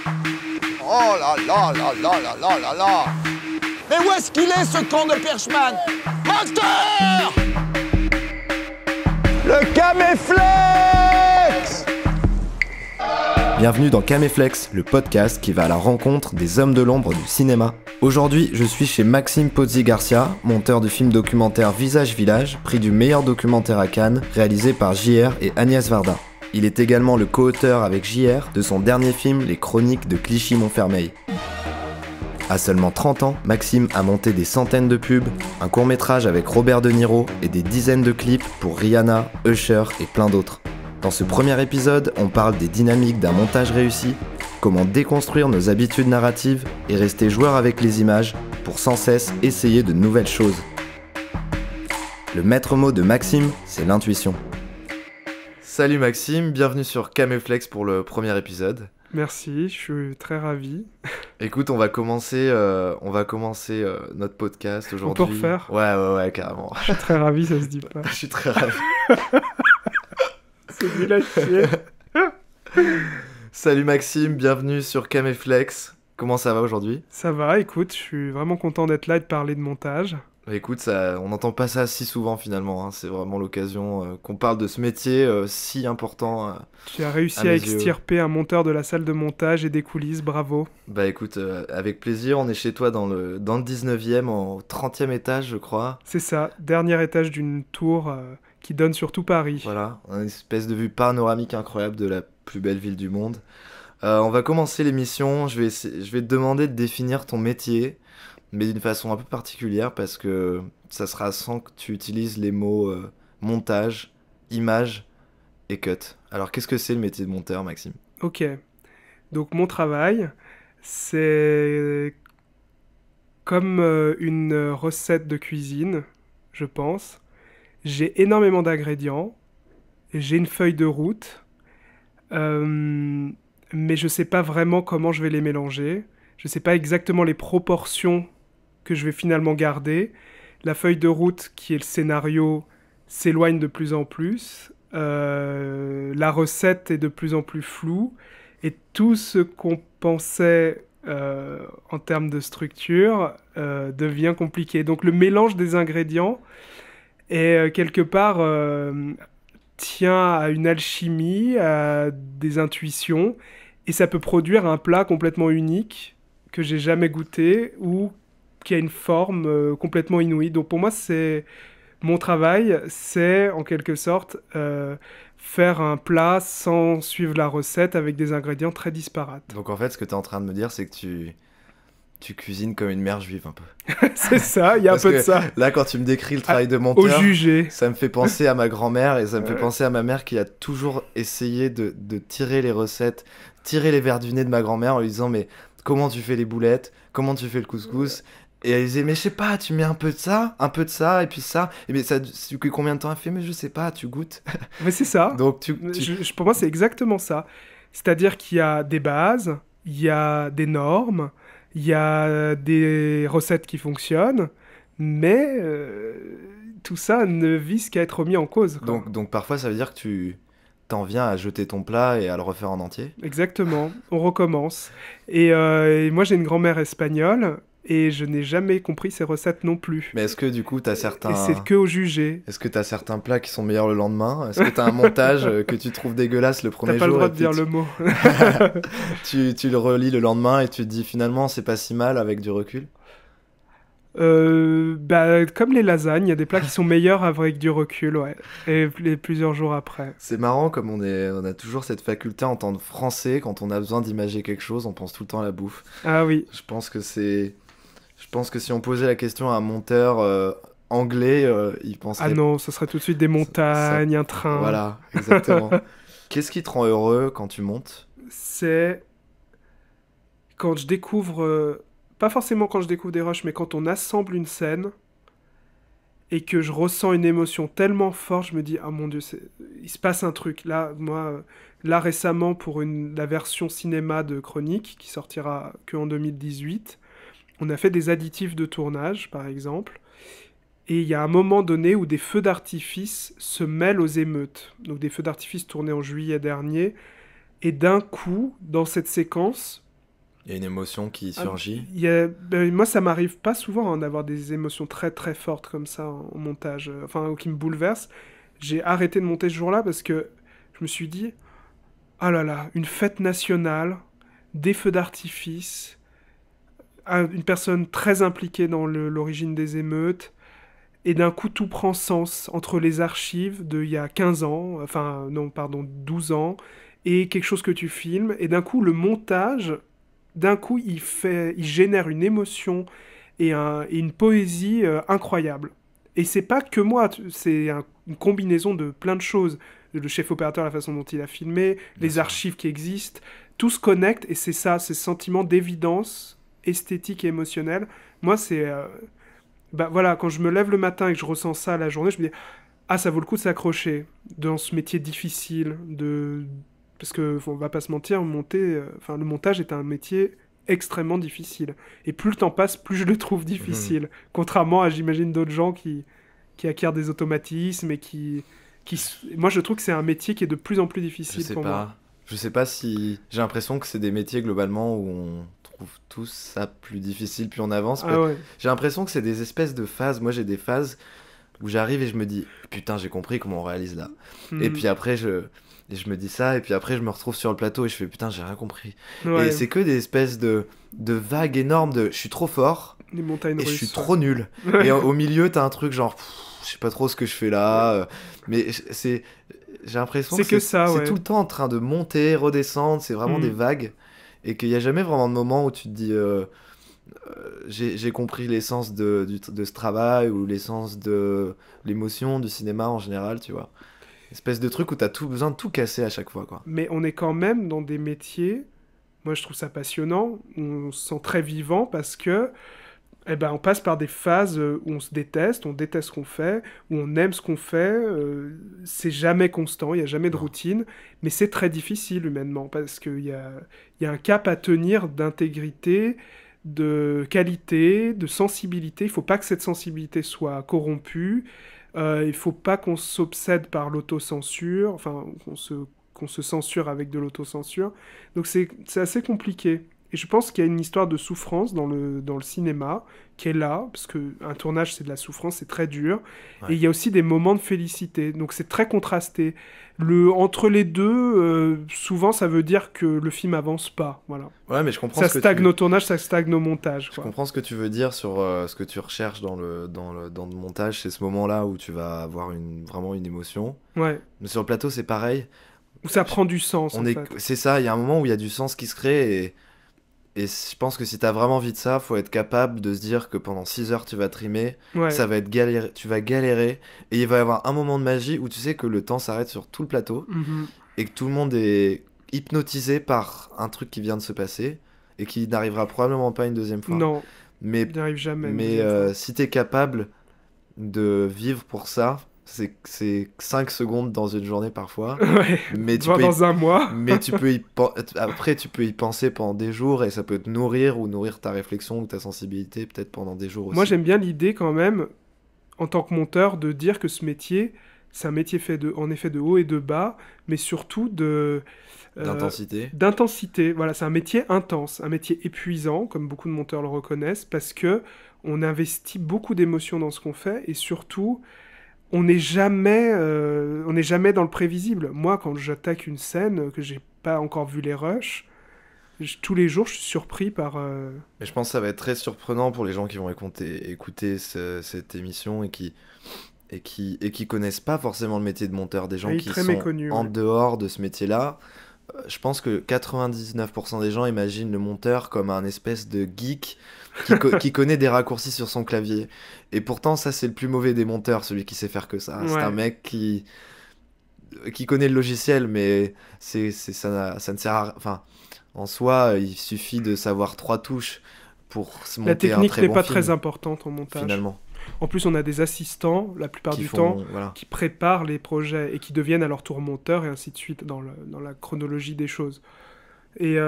Oh là là là là là là là là. Mais où est-ce qu'il est, ce con de Perchman? Moteur! Le Caméflex! Bienvenue dans Caméflex, le podcast qui va à la rencontre des hommes de l'ombre du cinéma. Aujourd'hui, je suis chez Maxime Pozzi-Garcia, monteur du film documentaire Visage Village, prix du meilleur documentaire à Cannes, réalisé par JR et Agnès Varda. Il est également le co-auteur avec JR de son dernier film Les Chroniques de Clichy-Montfermeil. À seulement 30 ans, Maxime a monté des centaines de pubs, un court-métrage avec Robert De Niro et des dizaines de clips pour Rihanna, Usher et plein d'autres. Dans ce premier épisode, on parle des dynamiques d'un montage réussi, comment déconstruire nos habitudes narratives et rester joueur avec les images pour sans cesse essayer de nouvelles choses. Le maître mot de Maxime, c'est l'intuition. Salut Maxime, bienvenue sur Caméflex pour le premier épisode. Merci, je suis très ravi. Écoute, on va commencer notre podcast aujourd'hui. On peut refaire? Ouais, carrément. Je suis très ravi, ça se dit pas. Je suis très ravi. C'est nul à chier. Salut Maxime, bienvenue sur Caméflex. Comment ça va aujourd'hui? Ça va, écoute, je suis vraiment content d'être là et de parler de montage. Écoute, on n'entend pas ça si souvent finalement, hein. C'est vraiment l'occasion qu'on parle de ce métier si important. Tu as réussi à extirper un monteur de la salle de montage et des coulisses, bravo. Bah écoute, avec plaisir, on est chez toi dans le 19e, au 30e étage je crois. C'est ça, dernier étage d'une tour qui donne sur tout Paris. Voilà, une espèce de vue panoramique incroyable de la plus belle ville du monde. On va commencer l'émission, je vais te demander de définir ton métier, mais d'une façon un peu particulière parce que ça sera sans que tu utilises les mots montage, image et cut. Alors qu'est-ce que c'est le métier de monteur, Maxime? Ok, donc mon travail, c'est comme une recette de cuisine, je pense. J'ai énormément d'ingrédients, j'ai une feuille de route, mais je sais pas vraiment comment je vais les mélanger. Je sais pas exactement les proportions que je vais finalement garder. La feuille de route, qui est le scénario, s'éloigne de plus en plus. La recette est de plus en plus floue. Et tout ce qu'on pensait en termes de structure devient compliqué. Donc le mélange des ingrédients est quelque part tient à une alchimie, à des intuitions. Et ça peut produire un plat complètement unique que j'ai jamais goûté ou qui a une forme complètement inouïe. Donc pour moi, c'est mon travail, c'est en quelque sorte faire un plat sans suivre la recette avec des ingrédients très disparates. Donc en fait, ce que tu es en train de me dire, c'est que tu cuisines comme une mère juive un peu. C'est ça, il y a un peu de ça. Là, quand tu me décris le travail de monteur, au jugé, ça me fait penser à ma grand-mère et ça me fait penser à ma mère qui a toujours essayé de tirer les recettes, tirer les vers du nez de ma grand-mère en lui disant « Mais comment tu fais les boulettes? Comment tu fais le couscous ?» Et elle disait « Mais je sais pas, tu mets un peu de ça, et puis ça. » Et mais ça, combien de temps elle fait? Mais je sais pas, tu goûtes. Mais c'est ça. Donc pour moi, c'est exactement ça. C'est-à-dire qu'il y a des bases, il y a des normes, il y a des recettes qui fonctionnent, mais tout ça ne vise qu'à être remis en cause. Donc parfois, ça veut dire que tu t'en viens à jeter ton plat et à le refaire en entier? Exactement, on recommence. Et moi, j'ai une grand-mère espagnole, et je n'ai jamais compris ces recettes non plus. Mais est-ce que du coup, t'as certains... Et c'est que au jugé. Est-ce que t'as certains plats qui sont meilleurs le lendemain? Est-ce que t'as un montage que tu trouves dégueulasse le premier jour? T'as pas le droit de dire le mot. tu le relis le lendemain et tu te dis finalement c'est pas si mal avec du recul? Comme les lasagnes, il y a des plats qui sont meilleurs avec du recul, ouais. Et plusieurs jours après. C'est marrant comme on a toujours cette faculté à entendre français quand on a besoin d'imager quelque chose, on pense tout le temps à la bouffe. Ah oui. Je pense que si on posait la question à un monteur anglais, il penserait... Ah non, ce serait tout de suite des montagnes, un train. Voilà, exactement. Qu'est-ce qui te rend heureux quand tu montes? C'est quand je découvre... Pas forcément quand je découvre des rushs, mais quand on assemble une scène et que je ressens une émotion tellement forte, je me dis « Ah mon Dieu, il se passe un truc. » Là, récemment, pour la version cinéma de Chroniques, qui sortira qu'en 2018, on a fait des additifs de tournage, par exemple, et il y a un moment donné où des feux d'artifice se mêlent aux émeutes. Donc des feux d'artifice tournés en juillet dernier, et d'un coup, dans cette séquence, Il y a une émotion qui surgit. Moi, ça m'arrive pas souvent d'avoir des émotions très très fortes comme ça en montage, ou qui me bouleversent. J'ai arrêté de monter ce jour-là parce que je me suis dit, ah là là, une fête nationale, des feux d'artifice, une personne très impliquée dans l'origine des émeutes, et d'un coup tout prend sens entre les archives d'il y a 15 ans, 12 ans, et quelque chose que tu filmes, et d'un coup le montage, il génère une émotion et une poésie incroyable. Et c'est pas que moi, une combinaison de plein de choses. Le chef opérateur, la façon dont il a filmé, les archives qui existent, tout se connecte, et c'est ça, ce sentiment d'évidence esthétique et émotionnelle. Moi, c'est... voilà, quand je me lève le matin et que je ressens ça la journée, je me dis, ah, ça vaut le coup de s'accrocher dans ce métier difficile, parce que, on va pas se mentir, le montage est un métier extrêmement difficile. Et plus le temps passe, plus je le trouve difficile. Contrairement à, j'imagine, d'autres gens qui acquièrent des automatismes et moi, je trouve que c'est un métier qui est de plus en plus difficile pour moi. Je sais pas si... J'ai l'impression que c'est des métiers, globalement, où on trouve tous ça plus difficile, puis on avance. Ouais. J'ai l'impression que c'est des espèces de phases. Moi, j'ai des phases où j'arrive et je me dis, putain, j'ai compris comment on réalise là. Et puis après, je me dis ça, et puis après, je me retrouve sur le plateau et je fais, putain, j'ai rien compris. Ouais. Et c'est que des espèces de vagues énormes de, je suis trop fort, les montagnes russes, je suis trop nul. Et au milieu, t'as un truc genre... je sais pas trop ce que je fais là, mais j'ai l'impression que c'est tout le temps en train de monter, redescendre, c'est vraiment des vagues, et qu'il n'y a jamais vraiment de moment où tu te dis j'ai compris l'essence de ce travail, ou l'essence de l'émotion du cinéma en général, tu vois. Espèce de truc où t'as besoin de tout casser à chaque fois, quoi. Mais on est quand même dans des métiers, moi je trouve ça passionnant, on se sent très vivant parce que on passe par des phases où on déteste ce qu'on fait, où on aime ce qu'on fait, c'est jamais constant, il n'y a jamais de routine, mais c'est très difficile humainement, parce qu'il y a un cap à tenir d'intégrité, de qualité, de sensibilité. Il ne faut pas que cette sensibilité soit corrompue, il ne faut pas qu'on s'obsède par l'autocensure, qu'on se censure avec de l'autocensure, donc c'est assez compliqué. Et je pense qu'il y a une histoire de souffrance dans le cinéma qui est là, parce qu'un tournage, c'est de la souffrance, c'est très dur. Ouais. Et il y a aussi des moments de félicité. Donc c'est très contrasté. Entre les deux, souvent, ça veut dire que le film avance pas. Voilà. Ouais, mais je comprends ça stagne au tournage, ça stagne au montage. Je comprends ce que tu veux dire sur ce que tu recherches dans le montage. C'est ce moment-là où tu vas avoir vraiment une émotion. Ouais. Mais sur le plateau, c'est pareil. Où ça prend du sens, en fait. C'est ça, il y a un moment où il y a du sens qui se crée, et je pense que si t'as vraiment envie de ça, faut être capable de se dire que pendant 6 heures tu vas trimer, ça va être tu vas galérer, et il va y avoir un moment de magie où tu sais que le temps s'arrête sur tout le plateau, et que tout le monde est hypnotisé par un truc qui vient de se passer, et qui n'arrivera probablement pas une deuxième fois. Non, mais il n'arrive jamais. Mais si t'es capable de vivre pour ça, c'est 5 secondes dans une journée parfois. Ouais, mais dans un mois. Mais après, tu peux y penser pendant des jours, et ça peut te nourrir, ou nourrir ta réflexion ou ta sensibilité peut-être pendant des jours aussi. Moi, j'aime bien l'idée quand même, en tant que monteur, de dire que ce métier, c'est un métier fait en effet de haut et de bas, mais surtout d'intensité. Voilà, c'est un métier intense, un métier épuisant, comme beaucoup de monteurs le reconnaissent, parce que on investit beaucoup d'émotions dans ce qu'on fait, et surtout... on n'est jamais dans le prévisible. Moi, quand j'attaque une scène, que j'ai pas encore vu les rushs, tous les jours, je suis surpris par... Mais je pense que ça va être très surprenant pour les gens qui vont écouter cette émission et qui connaissent pas forcément le métier de monteur, des gens qui sont en dehors de ce métier-là. Je pense que 99% des gens imaginent le monteur comme un espèce de geek qui connaît des raccourcis sur son clavier. Et pourtant, ça, c'est le plus mauvais des monteurs, celui qui sait faire que ça. Ouais. C'est un mec qui connaît le logiciel, mais ça ne sert à... Enfin, en soi, il suffit de savoir 3 touches pour se monter un très bon film. La technique n'est pas très importante en montage. Finalement. En plus, on a des assistants, la plupart du temps, qui préparent les projets et qui deviennent à leur tour monteurs, et ainsi de suite, dans la chronologie des choses. Et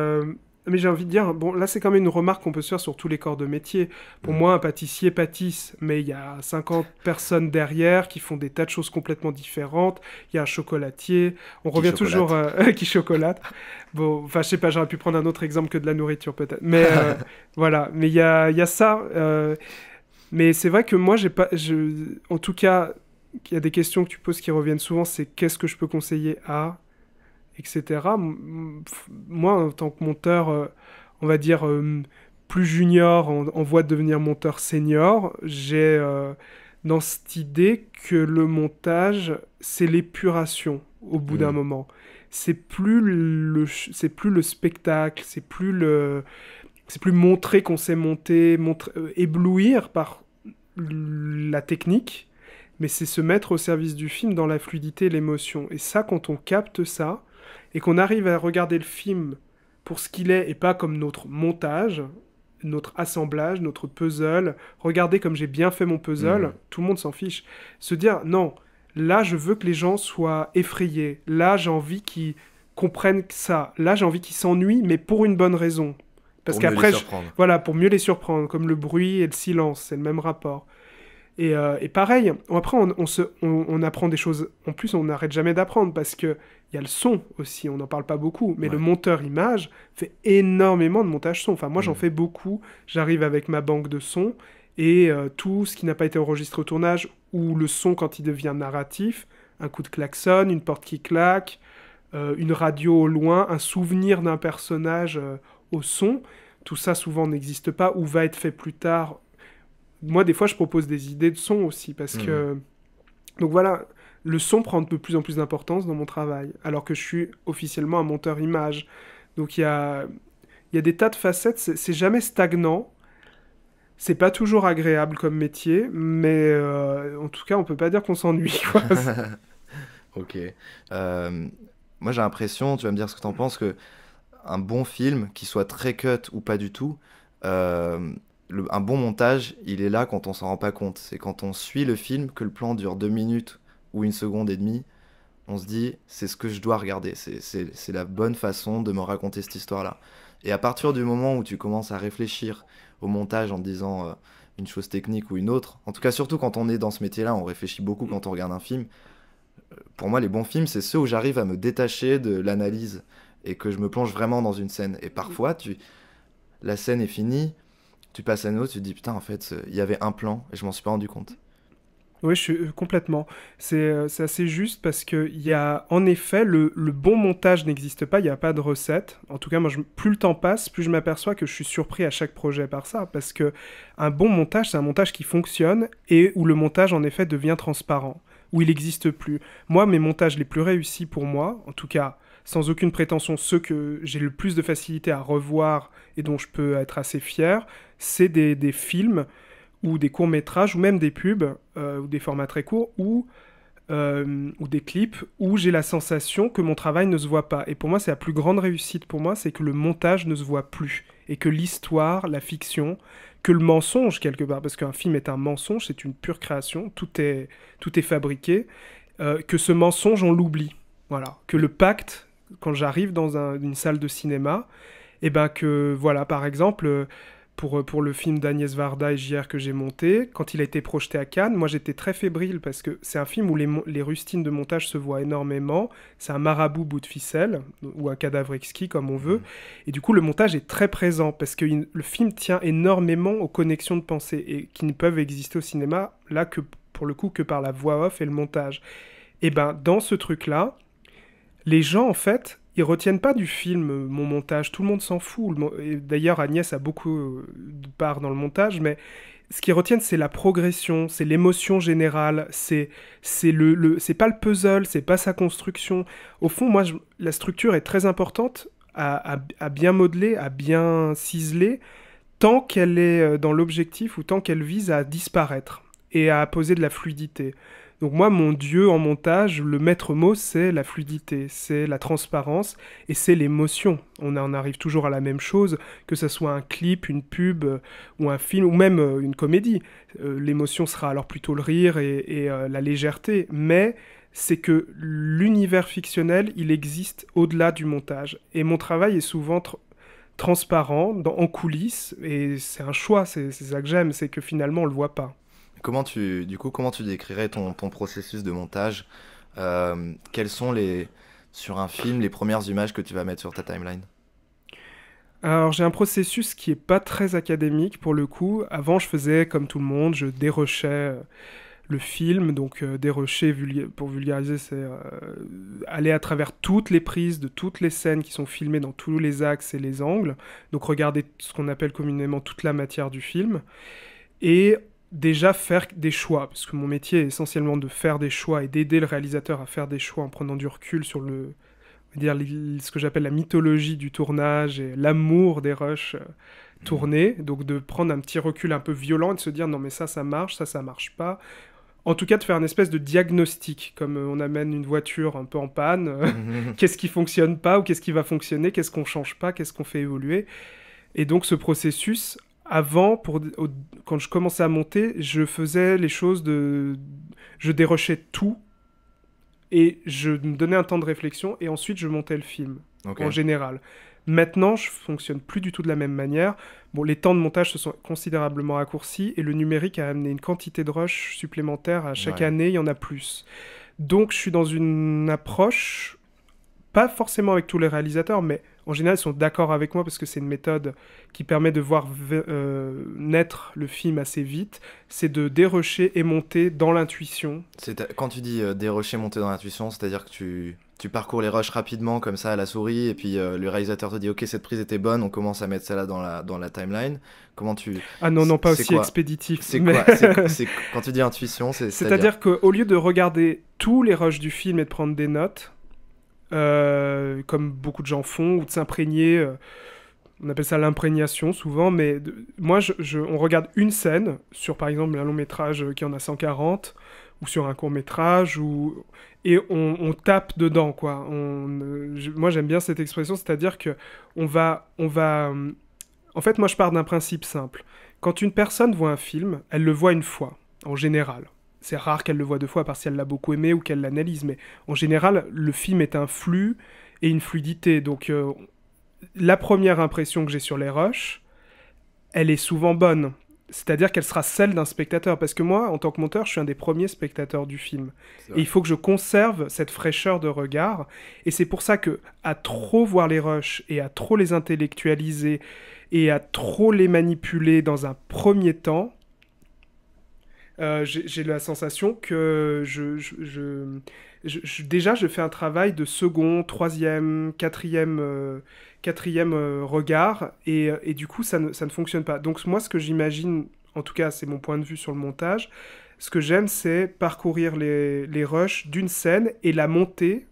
Mais j'ai envie de dire, bon, là c'est quand même une remarque qu'on peut se faire sur tous les corps de métier. Pour moi, un pâtissier pâtisse, mais il y a 50 personnes derrière qui font des tas de choses complètement différentes. Il y a un chocolatier, on Qui revient chocolate. toujours qui chocolate. Bon, enfin, je sais pas, j'aurais pu prendre un autre exemple que de la nourriture peut-être. Mais voilà, mais il y a ça. Mais c'est vrai que moi, en tout cas, il y a des questions que tu poses qui reviennent souvent, c'est qu'est-ce que je peux conseiller à, etc. Moi, en tant que monteur, on va dire plus junior, en voie de devenir monteur senior, j'ai dans cette idée que le montage, c'est l'épuration au bout d'un moment. C'est plus le spectacle, c'est plus montrer qu'on sait monter, éblouir par la technique, mais c'est se mettre au service du film dans la fluidité et l'émotion. Et ça, quand on capte ça, et qu'on arrive à regarder le film pour ce qu'il est, et pas comme notre montage, notre assemblage, notre puzzle, regarder comme j'ai bien fait mon puzzle, tout le monde s'en fiche. Se dire, non, là, je veux que les gens soient effrayés. Là, j'ai envie qu'ils comprennent ça. Là, j'ai envie qu'ils s'ennuient, mais pour une bonne raison. Parce Pour mieux qu'après, les surprendre. voilà, pour mieux les surprendre, comme le bruit et le silence, c'est le même rapport. Et pareil, après, on apprend des choses. En plus, on n'arrête jamais d'apprendre parce qu'il y a le son aussi, on n'en parle pas beaucoup. Mais le monteur image fait énormément de montage son. Enfin, moi, j'en fais beaucoup. J'arrive avec ma banque de sons et tout ce qui n'a pas été enregistré au tournage ou le son quand il devient narratif, un coup de klaxon, une porte qui claque, une radio au loin, un souvenir d'un personnage au son. Tout ça, souvent, n'existe pas ou va être fait plus tard. Moi, des fois, je propose des idées de son aussi, parce que... Donc voilà, le son prend de plus en plus d'importance dans mon travail, alors que je suis officiellement un monteur image. Donc il y a des tas de facettes, c'est jamais stagnant, c'est pas toujours agréable comme métier, mais en tout cas, on peut pas dire qu'on s'ennuie, quoi. Ok. Moi, j'ai l'impression, tu vas me dire ce que t'en penses, que un bon film, qu'il soit très cut ou pas du tout, un bon montage, il est là quand on s'en rend pas compte. C'est quand on suit le film, que le plan dure 2 minutes ou 1 seconde et demie, on se dit, c'est ce que je dois regarder. C'est la bonne façon de me raconter cette histoire-là. Et à partir du moment où tu commences à réfléchir au montage en te disant une chose technique ou une autre, en tout cas surtout quand on est dans ce métier-là, on réfléchit beaucoup quand on regarde un film. Pour moi, les bons films, c'est ceux où j'arrive à me détacher de l'analyse et que je me plonge vraiment dans une scène. Et parfois, la scène est finie, tu passes à une autre, tu te dis putain, en fait, il y avait un plan et je m'en suis pas rendu compte. Oui, complètement. C'est assez juste parce que il y a, en effet, le bon montage n'existe pas, il n'y a pas de recette. En tout cas, moi, plus le temps passe, plus je m'aperçois que je suis surpris à chaque projet par ça. Parce que un bon montage, c'est un montage qui fonctionne et où le montage, en effet, devient transparent, où il n'existe plus. Moi, mes montages les plus réussis pour moi, en tout cas, sans aucune prétention, ceux que j'ai le plus de facilité à revoir et dont je peux être assez fier, c'est des films ou des courts-métrages, ou même des pubs, ou des formats très courts, ou des clips, où j'ai la sensation que mon travail ne se voit pas. Et pour moi, c'est la plus grande réussite pour moi, c'est que le montage ne se voit plus. Et que l'histoire, la fiction, que le mensonge, quelque part, parce qu'un film est un mensonge, c'est une pure création, tout est fabriqué, que ce mensonge, on l'oublie. Voilà. Que le pacte, quand j'arrive dans une salle de cinéma, et ben que, voilà, par exemple... Pour le film d'Agnès Varda et JR que j'ai monté, quand il a été projeté à Cannes, moi j'étais très fébrile parce que c'est un film où les rustines de montage se voient énormément. C'est un marabout bout de ficelle, ou un cadavre exquis comme on veut. Et du coup, le montage est très présent parce que le film tient énormément aux connexions de pensée et qui ne peuvent exister au cinéma, là, que pour le coup, que par la voix off et le montage. Et ben, dans ce truc-là, les gens, en fait... Ils retiennent pas du film mon montage, tout le monde s'en fout. Et d'ailleurs, Agnès a beaucoup de part dans le montage, mais ce qu'ils retiennent, c'est la progression, c'est l'émotion générale, c'est pas le puzzle, c'est pas sa construction. Au fond, moi, la structure est très importante à bien modeler, à bien ciseler, tant qu'elle est dans l'objectif ou tant qu'elle vise à disparaître et à poser de la fluidité. Donc moi, mon dieu en montage, le maître mot, c'est la fluidité, c'est la transparence et c'est l'émotion. On en arrive toujours à la même chose, que ce soit un clip, une pub ou un film, ou même une comédie. L'émotion sera alors plutôt le rire et la légèreté, mais c'est que l'univers fictionnel, il existe au-delà du montage. Et mon travail est souvent transparent, en coulisses, et c'est un choix, c'est ça que j'aime, c'est que finalement on le voit pas. Comment tu décrirais ton processus de montage? Quelles sont sur un film, les premières images que tu vas mettre sur ta timeline? Alors j'ai un processus qui est pas très académique pour le coup. Avant je faisais comme tout le monde, je dérushais le film, donc dérocher, pour vulgariser, c'est aller à travers toutes les prises de toutes les scènes qui sont filmées dans tous les axes et les angles, donc regarder ce qu'on appelle communément toute la matière du film, et déjà faire des choix, parce que mon métier est essentiellement de faire des choix et d'aider le réalisateur à faire des choix en prenant du recul sur ce que j'appelle la mythologie du tournage et l'amour des rushs tournés, donc de prendre un petit recul un peu violent et de se dire non mais ça marche, ça marche pas. En tout cas, de faire une espèce de diagnostic, comme on amène une voiture un peu en panne, qu'est-ce qui fonctionne pas ou qu'est-ce qui va fonctionner, qu'est-ce qu'on change pas, qu'est-ce qu'on fait évoluer. Et donc ce processus, avant, quand je commençais à monter, je faisais les choses je dérushais tout et je me donnais un temps de réflexion et ensuite je montais le film, en général. Maintenant, je fonctionne plus du tout de la même manière. Bon, les temps de montage se sont considérablement raccourcis et le numérique a amené une quantité de rush supplémentaire à chaque année, il y en a plus. Donc, je suis dans une approche, pas forcément avec tous les réalisateurs, mais en général, ils sont d'accord avec moi parce que c'est une méthode qui permet de voir naître le film assez vite. C'est de dérusher et monter dans l'intuition. Quand tu dis dérusher, monter dans l'intuition, c'est-à-dire que tu parcours les rushs rapidement comme ça à la souris et puis le réalisateur te dit ok cette prise était bonne, on commence à mettre celle-là dans la timeline. Comment tu... Ah non, pas aussi expéditif. C'est mais... quoi quand tu dis intuition, c'est-à-dire qu'au lieu de regarder tous les rushs du film et de prendre des notes, comme beaucoup de gens font, ou de s'imprégner, on appelle ça l'imprégnation souvent, mais moi on regarde une scène sur par exemple un long métrage qui en a 140 ou sur un court métrage et on tape dedans quoi. Moi j'aime bien cette expression, c'est-à-dire que on va en fait moi je pars d'un principe simple. Quand une personne voit un film, elle le voit une fois en général. C'est rare qu'elle le voit deux fois parce qu'elle l'a beaucoup aimé ou qu'elle l'analyse, mais en général, le film est un flux et une fluidité. Donc, la première impression que j'ai sur les rushs, elle est souvent bonne. C'est-à-dire qu'elle sera celle d'un spectateur. Parce que moi, en tant que monteur, je suis un des premiers spectateurs du film. Et il faut que je conserve cette fraîcheur de regard. Et c'est pour ça que, à trop voir les rushs et à trop les intellectualiser et à trop les manipuler dans un premier temps, j'ai la sensation que déjà je fais un travail de second, troisième, quatrième regard et du coup ça ne fonctionne pas. Donc moi ce que j'imagine, en tout cas c'est mon point de vue sur le montage, ce que j'aime c'est parcourir les rushs d'une scène et la monter,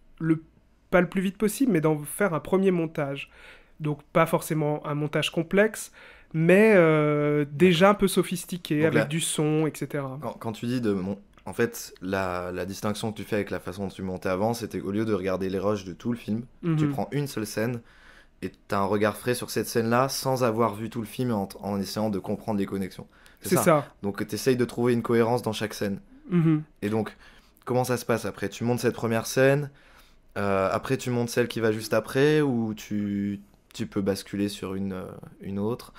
pas le plus vite possible, mais d'en faire un premier montage. Donc pas forcément un montage complexe, mais déjà un peu sophistiqué, donc avec du son, etc. Quand tu dis en fait, la distinction que tu fais avec la façon dont tu montais avant, c'était au lieu de regarder les rushs de tout le film, tu prends une seule scène et tu as un regard frais sur cette scène-là sans avoir vu tout le film en essayant de comprendre les connexions. C'est ça. Donc tu essayes de trouver une cohérence dans chaque scène. Et donc, comment ça se passe après? Tu montes cette première scène, après tu montes celle qui va juste après, ou tu peux basculer sur une autre?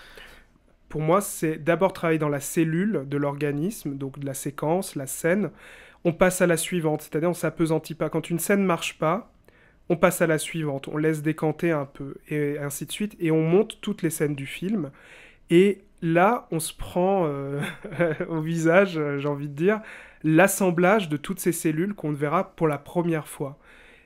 Pour moi, c'est d'abord travailler dans la cellule de l'organisme, donc de la séquence, la scène. On passe à la suivante, c'est-à-dire on s'appesantit pas. Quand une scène ne marche pas, on passe à la suivante, on laisse décanter un peu, et ainsi de suite, et on monte toutes les scènes du film. Et là, on se prend au visage, j'ai envie de dire, l'assemblage de toutes ces cellules qu'on verra pour la première fois.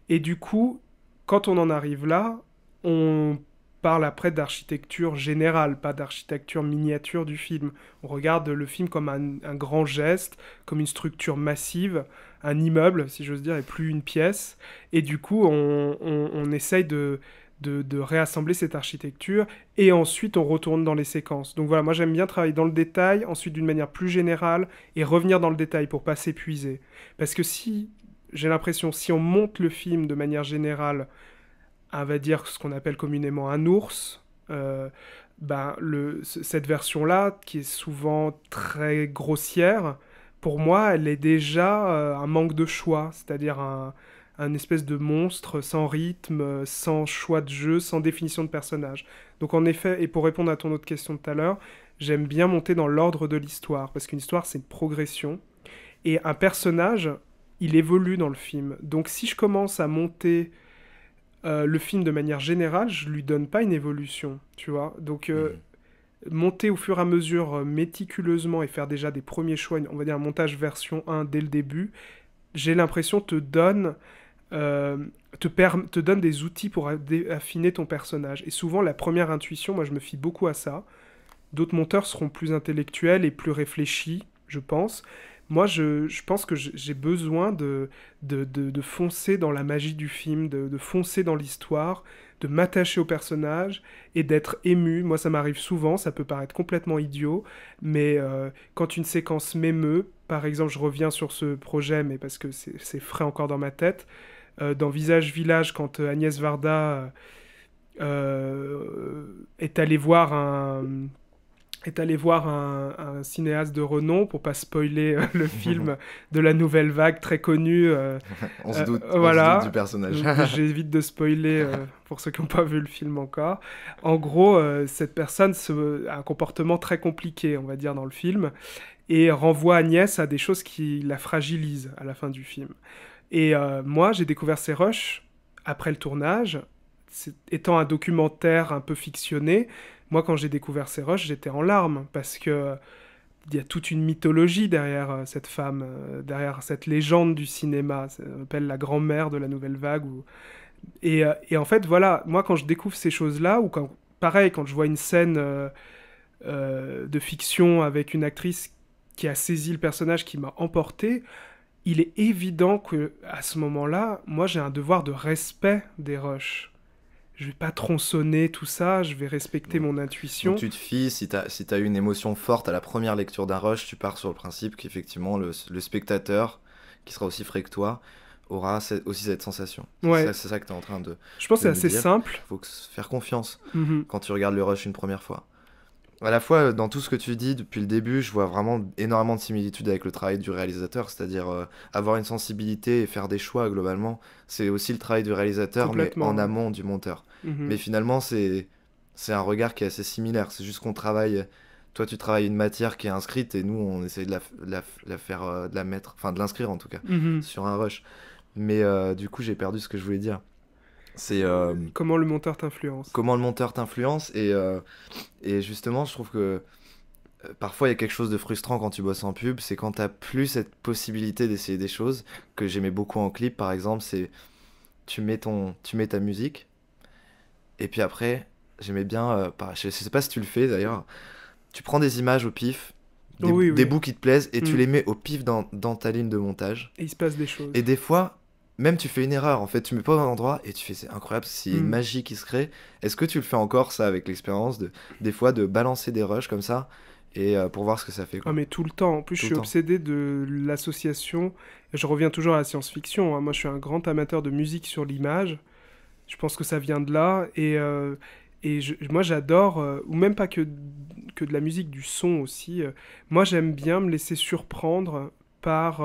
Et du coup, quand on en arrive là, on parle après d'architecture générale, pas d'architecture miniature du film. On regarde le film comme un grand geste, comme une structure massive, un immeuble, si j'ose dire, et plus une pièce. Et du coup, on essaye de réassembler cette architecture, et ensuite on retourne dans les séquences. Donc voilà, moi j'aime bien travailler dans le détail, ensuite d'une manière plus générale, et revenir dans le détail pour pas s'épuiser. Parce que j'ai l'impression, si on monte le film de manière générale, on va dire ce qu'on appelle communément un ours, cette version-là, qui est souvent très grossière, pour moi, elle est déjà un manque de choix, c'est-à-dire un espèce de monstre sans rythme, sans choix de jeu, sans définition de personnage. Donc en effet, et pour répondre à ton autre question de tout à l'heure, j'aime bien monter dans l'ordre de l'histoire, parce qu'une histoire, c'est une progression. Et un personnage, il évolue dans le film. Donc si je commence à monter le film de manière générale, je lui donne pas une évolution, tu vois. Donc monter au fur et à mesure méticuleusement et faire déjà des premiers choix, on va dire un montage version 1 dès le début, j'ai l'impression te donne des outils pour affiner ton personnage. Et souvent, la première intuition, moi je me fie beaucoup à ça. D'autres monteurs seront plus intellectuels et plus réfléchis, je pense. Moi, je pense que j'ai besoin de foncer dans la magie du film, de foncer dans l'histoire, de m'attacher au personnage et d'être ému. Moi, ça m'arrive souvent, ça peut paraître complètement idiot, mais quand une séquence m'émeut, par exemple, je reviens sur ce projet, mais parce que c'est frais encore dans ma tête, dans Visage Village, quand Agnès Varda est allée voir un cinéaste de renom, pour pas spoiler le film de la Nouvelle Vague, très connu. On se doute du personnage. J'évite de spoiler pour ceux qui n'ont pas vu le film encore. En gros, cette personne a un comportement très compliqué, on va dire, dans le film, et renvoie Agnès à des choses qui la fragilisent à la fin du film. Et moi, j'ai découvert ces rushs après le tournage, étant un documentaire un peu fictionné. Moi, quand j'ai découvert ces rushs, j'étais en larmes, parce que il y a toute une mythologie derrière cette femme, derrière cette légende du cinéma. Ça s'appelle la grand-mère de la Nouvelle Vague. Et en fait, voilà, moi, quand je découvre ces choses-là, ou pareil, quand je vois une scène de fiction avec une actrice qui a saisi le personnage, qui m'a emporté, il est évident qu'à ce moment-là, moi, j'ai un devoir de respect des rushs. Je vais pas tronçonner tout ça, je vais respecter mon intuition. Donc tu te fies, si t'as eu une émotion forte à la première lecture d'un rush, tu pars sur le principe qu'effectivement le spectateur, qui sera aussi frais que toi, aura aussi cette sensation. Ouais. C'est ça que tu es en train de Je pense que c'est assez dire. simple. Il faut faire confiance Quand tu regardes le rush une première fois. À la fois, dans tout ce que tu dis depuis le début, je vois vraiment énormément de similitudes avec le travail du réalisateur, c'est-à-dire avoir une sensibilité et faire des choix globalement, c'est aussi le travail du réalisateur, mais en amont du monteur. Mais finalement, c'est un regard qui est assez similaire, c'est juste qu'on travaille, toi tu travailles une matière qui est inscrite et nous on essaie de la faire, de la mettre, enfin de l'inscrire en tout cas, sur un rush. Mais du coup j'ai perdu ce que je voulais dire. C'est comment le monteur t'influence. Comment le monteur t'influence et justement je trouve que parfois il y a quelque chose de frustrant quand tu bosses en pub, c'est quand t'as plus cette possibilité d'essayer des choses que j'aimais beaucoup en clip par exemple, c'est tu mets ta musique et puis après j'aimais bien, je sais pas si tu le fais d'ailleurs, tu prends des images au pif, des bouts qui te plaisent et tu les mets au pif dans ta ligne de montage. Et il se passe des choses. Et des fois même tu fais une erreur, en fait, tu mets pas au bon endroit et tu fais c'est incroyable, s'il y a une magie qui se crée. Est-ce que tu le fais encore ça avec l'expérience des fois de balancer des rushs comme ça et pour voir ce que ça fait quoi. Ah mais tout le temps, en plus je suis obsédé de l'association, je reviens toujours à la science-fiction, hein. Moi je suis un grand amateur de musique sur l'image, je pense que ça vient de là et moi j'adore, ou même pas que de la musique, du son aussi, moi j'aime bien me laisser surprendre par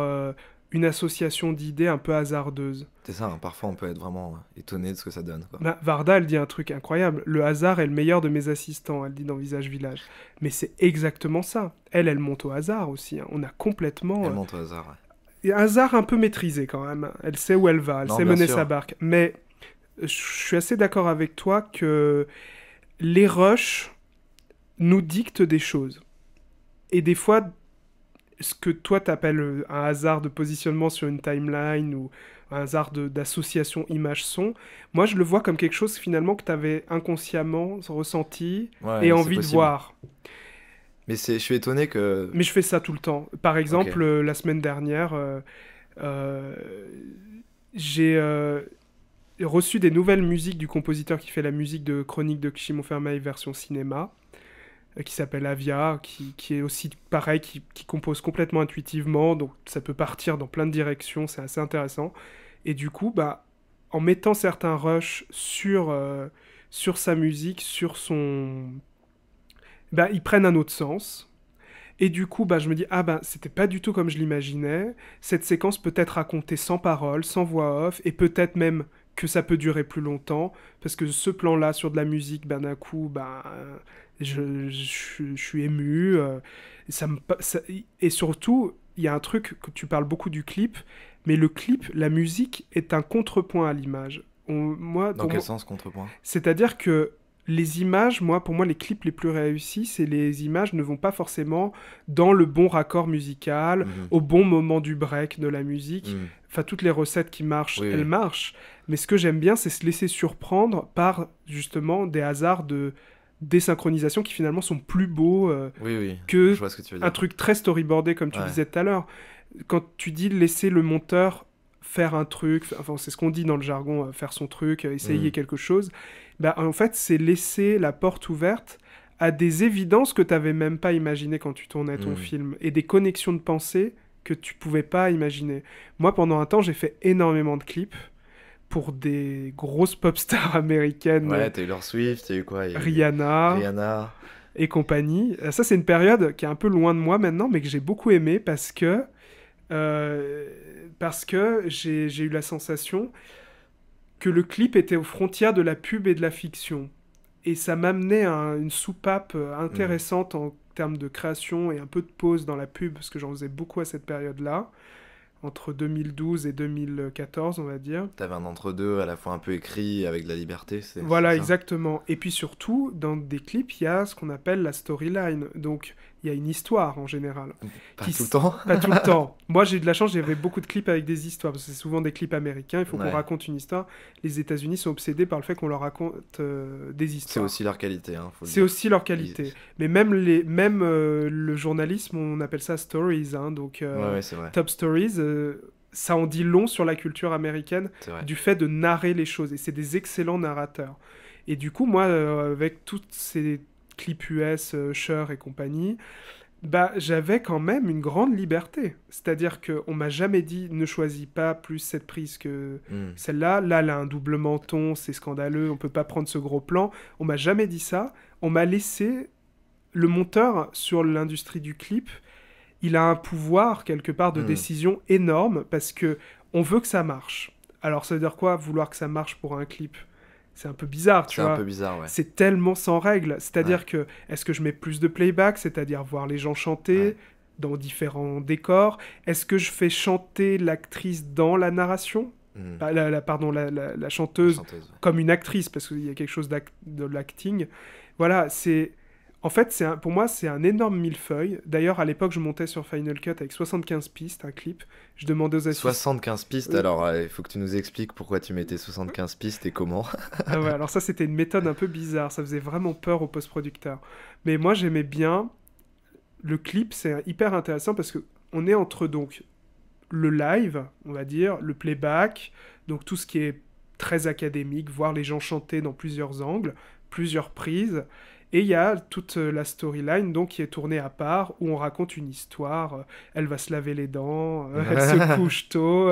une association d'idées un peu hasardeuse. C'est ça, hein, parfois on peut être vraiment étonné de ce que ça donne, quoi. Bah, Varda, elle dit un truc incroyable. Le hasard est le meilleur de mes assistants, elle dit dans Visage Village. Mais c'est exactement ça. Elle monte au hasard aussi. Hein. On a complètement... Elle monte au hasard, ouais. Un hasard un peu maîtrisé quand même. Elle sait où elle va, elle sait mener sa barque. Mais je suis assez d'accord avec toi que les rushs nous dictent des choses. Et des fois... ce que toi t'appelles un hasard de positionnement sur une timeline ou un hasard d'association image-son, moi je le vois comme quelque chose finalement que t'avais inconsciemment ressenti et envie de voir. Mais je suis étonné que... Mais je fais ça tout le temps. Par exemple, la semaine dernière, j'ai reçu des nouvelles musiques du compositeur qui fait la musique de Chronique de Kishimoto-Fermei version cinéma, qui s'appelle Avia, qui est aussi pareil, qui compose complètement intuitivement, donc ça peut partir dans plein de directions, c'est assez intéressant. Et du coup, en mettant certains rushs sur sa musique, sur son... ils prennent un autre sens. Et du coup, je me dis, c'était pas du tout comme je l'imaginais. Cette séquence peut être racontée sans parole, sans voix off, et peut-être même que ça peut durer plus longtemps, parce que ce plan-là sur de la musique, d'un coup, je suis ému. Et surtout, il y a un truc que tu parles beaucoup du clip, mais le clip, la musique est un contrepoint à l'image. Dans quel sens contrepoint? C'est-à-dire que les images, pour moi, les clips les plus réussis, c'est les images ne vont pas forcément dans le bon raccord musical, au bon moment du break de la musique. Enfin, toutes les recettes qui marchent, elles marchent. Mais ce que j'aime bien, c'est se laisser surprendre par, justement, des hasards de désynchronisation qui, finalement, sont plus beaux que je vois ce que tu veux dire. Un truc très storyboardé, comme tu disais tout à l'heure. Quand tu dis laisser le monteur faire un truc, enfin, c'est ce qu'on dit dans le jargon, faire son truc, essayer quelque chose, en fait, c'est laisser la porte ouverte à des évidences que tu n'avais même pas imaginées quand tu tournais ton film, et des connexions de pensée que tu pouvais pas imaginer. Moi, pendant un temps, j'ai fait énormément de clips pour des grosses pop stars américaines. Ouais, Taylor Swift, il y a eu quoi? Rihanna et compagnie. Ça, c'est une période qui est un peu loin de moi maintenant, mais que j'ai beaucoup aimé parce que j'ai eu la sensation que le clip était aux frontières de la pub et de la fiction. Et ça m'amenait à une soupape intéressante en termes de création et un peu de pause dans la pub, parce que j'en faisais beaucoup à cette période-là, entre 2012 et 2014, on va dire. T'avais un entre-deux à la fois un peu écrit avec de la liberté, Voilà, exactement. Et puis surtout, dans des clips, il y a ce qu'on appelle la storyline. Donc, il y a une histoire en général. Pas tout le temps. Pas tout le temps. Moi, j'ai eu de la chance, j'avais beaucoup de clips avec des histoires, parce que c'est souvent des clips américains, il faut qu'on raconte une histoire. Les États-Unis sont obsédés par le fait qu'on leur raconte des histoires. C'est aussi leur qualité. C'est aussi leur qualité. Mais même le journalisme, on appelle ça stories, donc c'est vrai. top stories, ça en dit long sur la culture américaine, du fait de narrer les choses. Et c'est des excellents narrateurs. Et du coup, moi, avec toutes ces clips US, Cher et compagnie, j'avais quand même une grande liberté. C'est-à-dire qu'on m'a jamais dit ne choisis pas plus cette prise que celle-là. Là, elle a un double menton, c'est scandaleux, on peut pas prendre ce gros plan. On m'a jamais dit ça. On m'a laissé le monteur sur l'industrie du clip. Il a un pouvoir quelque part de décision énorme parce que on veut que ça marche. Alors ça veut dire quoi, vouloir que ça marche pour un clip? C'est un peu bizarre, tu vois. C'est un peu bizarre, ouais. C'est tellement sans règle. C'est-à-dire que, est-ce que je mets plus de playback, c'est-à-dire voir les gens chanter dans différents décors? Est-ce que je fais chanter l'actrice dans la narration? La chanteuse comme une actrice, parce qu'il y a quelque chose de l'acting. Voilà, c'est... En fait, pour moi, c'est un énorme millefeuille. D'ailleurs, à l'époque, je montais sur Final Cut avec 75 pistes, un clip. Je demandais aux assistants... 75 pistes, alors il faut que tu nous expliques pourquoi tu mettais 75 pistes et comment. Alors ça, c'était une méthode un peu bizarre. Ça faisait vraiment peur aux post-producteurs. Mais moi, j'aimais bien. Le clip, c'est hyper intéressant parce qu'on est entre donc le live, on va dire, le playback, donc tout ce qui est très académique, voir les gens chanter dans plusieurs angles, plusieurs prises. Et il y a toute la storyline donc, qui est tournée à part, où on raconte une histoire. Elle va se laver les dents, elle se couche tôt,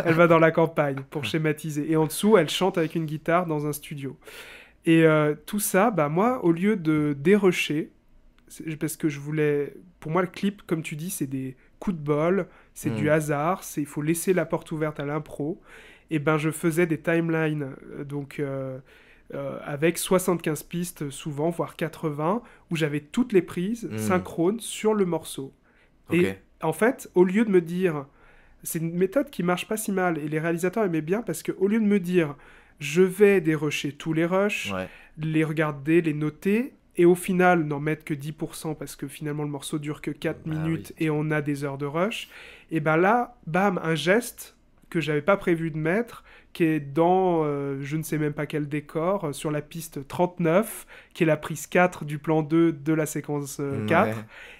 elle va dans la campagne, pour schématiser. Et en dessous, elle chante avec une guitare dans un studio. Et tout ça, moi, au lieu de dérusher, parce que je voulais... Pour moi, le clip, comme tu dis, c'est des coups de bol, c'est du hasard, il faut laisser la porte ouverte à l'impro. Et je faisais des timelines, donc... avec 75 pistes souvent, voire 80, où j'avais toutes les prises synchrones sur le morceau. Okay. Et en fait, au lieu de me dire... C'est une méthode qui marche pas si mal, et les réalisateurs aimaient bien, parce qu'au lieu de me dire je vais dérusher tous les rushs, les regarder, les noter, et au final n'en mettre que 10%, parce que finalement le morceau dure que 4 minutes, et on a des heures de rush, et là, bam, un geste que j'avais pas prévu de mettre, qui est dans je ne sais même pas quel décor, sur la piste 39, qui est la prise 4 du plan 2 de la séquence 4,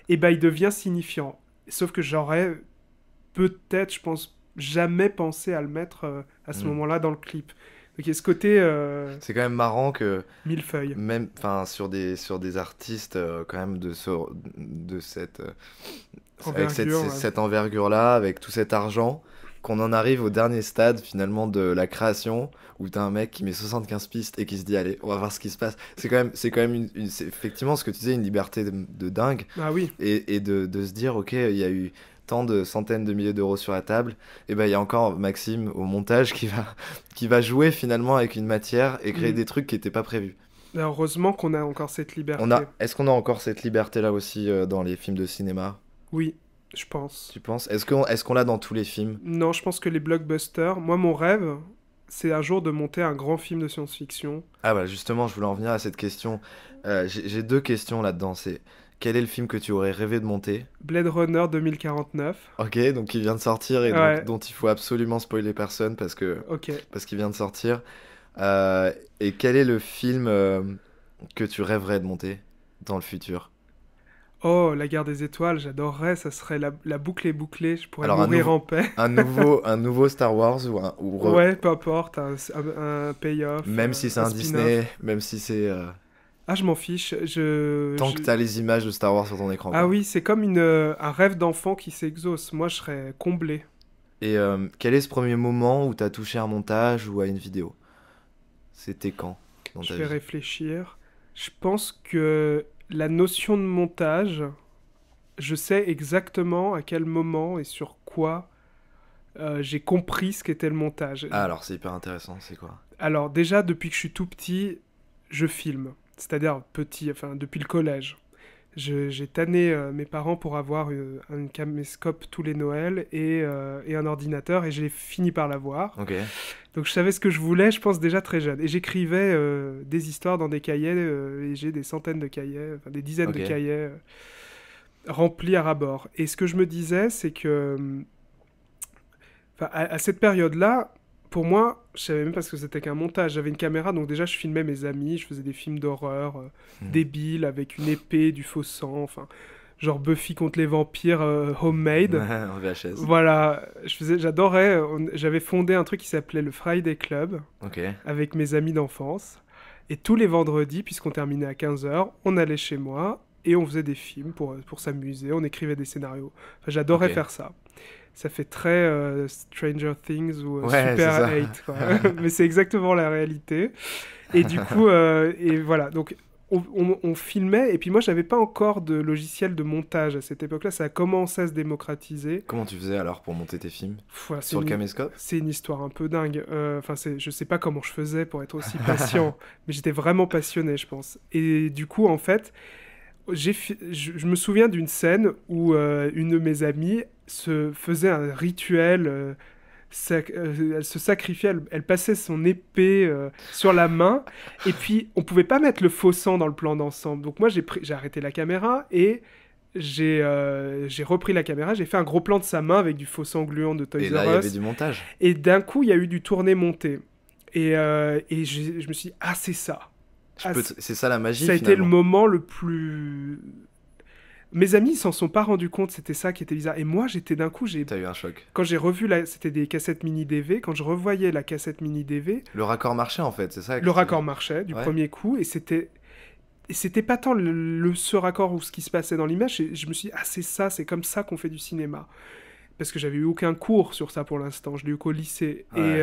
et il devient signifiant. Sauf que j'aurais peut-être, je pense, jamais pensé à le mettre à ce moment-là dans le clip. Donc il y a ce côté... C'est quand même marrant que... Millefeuille. Même sur des artistes quand même de cette... avec cette envergure-là, avec tout cet argent... qu'on en arrive au dernier stade finalement de la création où t'as un mec qui met 75 pistes et qui se dit allez on va voir ce qui se passe. C'est quand même c'est effectivement ce que tu disais, une liberté de dingue Ah oui. et de se dire ok il y a eu tant de centaines de milliers d'euros sur la table, et ben il y a encore Maxime au montage qui va jouer finalement avec une matière et créer des trucs qui n'étaient pas prévus. Heureusement qu'on a encore cette liberté. Est-ce qu'on a encore cette liberté là aussi dans les films de cinéma? Oui, je pense. Tu penses? Est-ce qu'on l'a dans tous les films? Non, je pense que les blockbusters... Moi, mon rêve, c'est un jour de monter un grand film de science-fiction. Ah bah justement, je voulais en venir à cette question. J'ai deux questions là-dedans. C'est quel est le film que tu aurais rêvé de monter? Blade Runner 2049. Ok, donc il vient de sortir et Ouais. donc, dont il faut absolument spoiler personne parce Ok. qu'il vient de sortir. Et quel est le film que tu rêverais de monter dans le futur? Oh, la guerre des étoiles, j'adorerais, ça serait la boucle est bouclée, je pourrais Alors, mourir en paix. un nouveau Star Wars Ouais, peu importe, un payoff. même si c'est un spin-off. Disney, même si c'est Ah, je m'en fiche. tant que t'as les images de Star Wars sur ton écran. Ah quoi. oui, c'est comme un rêve d'enfant qui s'exauce. Moi, je serais comblé. Et quel est ce premier moment où t'as touché un montage ou à une vidéo? C'était quand dans Je ta vais vie? réfléchir. Je pense que la notion de montage, je sais exactement à quel moment et sur quoi j'ai compris ce qu'était le montage. Ah alors c'est hyper intéressant, c'est quoi? Alors déjà, depuis que je suis tout petit, je filme. C'est-à-dire petit, enfin depuis le collège. J'ai tanné mes parents pour avoir un caméscope tous les Noëls et un ordinateur et j'ai fini par l'avoir. Ok. Donc je savais ce que je voulais, je pense déjà très jeune. Et j'écrivais des histoires dans des cahiers et j'ai des centaines de cahiers, enfin des dizaines Ok. de cahiers remplis à ras-bord. Et ce que je me disais, c'est que à cette période-là, pour moi, je savais même pas ce que c'était qu'un montage. J'avais une caméra, donc déjà je filmais mes amis, je faisais des films d'horreur débiles avec une épée, du faux sang, enfin genre Buffy contre les vampires homemade. En VHS. Voilà, j'adorais. J'avais fondé un truc qui s'appelait le Friday Club Ok. avec mes amis d'enfance. Et tous les vendredis, puisqu'on terminait à 15h, on allait chez moi et on faisait des films pour s'amuser. On écrivait des scénarios. Enfin, j'adorais Ok. faire ça. Ça fait très Stranger Things ou Ouais, Super c'est ça. 8, quoi. Mais c'est exactement la réalité. Et du coup, et voilà. Donc, on filmait. Et puis moi, j'avais pas encore de logiciel de montage à cette époque-là. Ça a commencé à se démocratiser. Comment tu faisais alors pour monter tes films? Voilà, Sur le caméscope? c'est une histoire un peu dingue. Enfin, je sais pas comment je faisais pour être aussi patient, mais j'étais vraiment passionné, je pense. Et du coup, en fait, je me souviens d'une scène où une de mes amies se faisait un rituel. Elle se sacrifiait, elle passait son épée sur la main, et puis on pouvait pas mettre le faux sang dans le plan d'ensemble. Donc moi, j'ai arrêté la caméra et j'ai repris la caméra, j'ai fait un gros plan de sa main avec du faux sang gluant de Toys Et là, R il y Us. avait du montage. Et d'un coup, il y a eu du tourné-monté. Et je me suis dit, ah, c'est ça. C'est ça la magie, Ça a été le finalement. moment le plus... Mes amis, ils s'en sont pas rendus compte, c'était ça qui était bizarre. Et moi, j'étais d'un coup, T'as eu un choc. quand j'ai revu, c'était des cassettes mini DV, quand je revoyais la cassette mini DV, Le raccord marchait en fait, c'est ça? le raccord marchait du Ouais. premier coup, et c'était pas tant ce raccord ou ce qui se passait dans l'image, je me suis dit, ah, c'est ça, c'est comme ça qu'on fait du cinéma. Parce que j'avais eu aucun cours sur ça pour l'instant, je l'ai eu qu'au lycée. Ouais.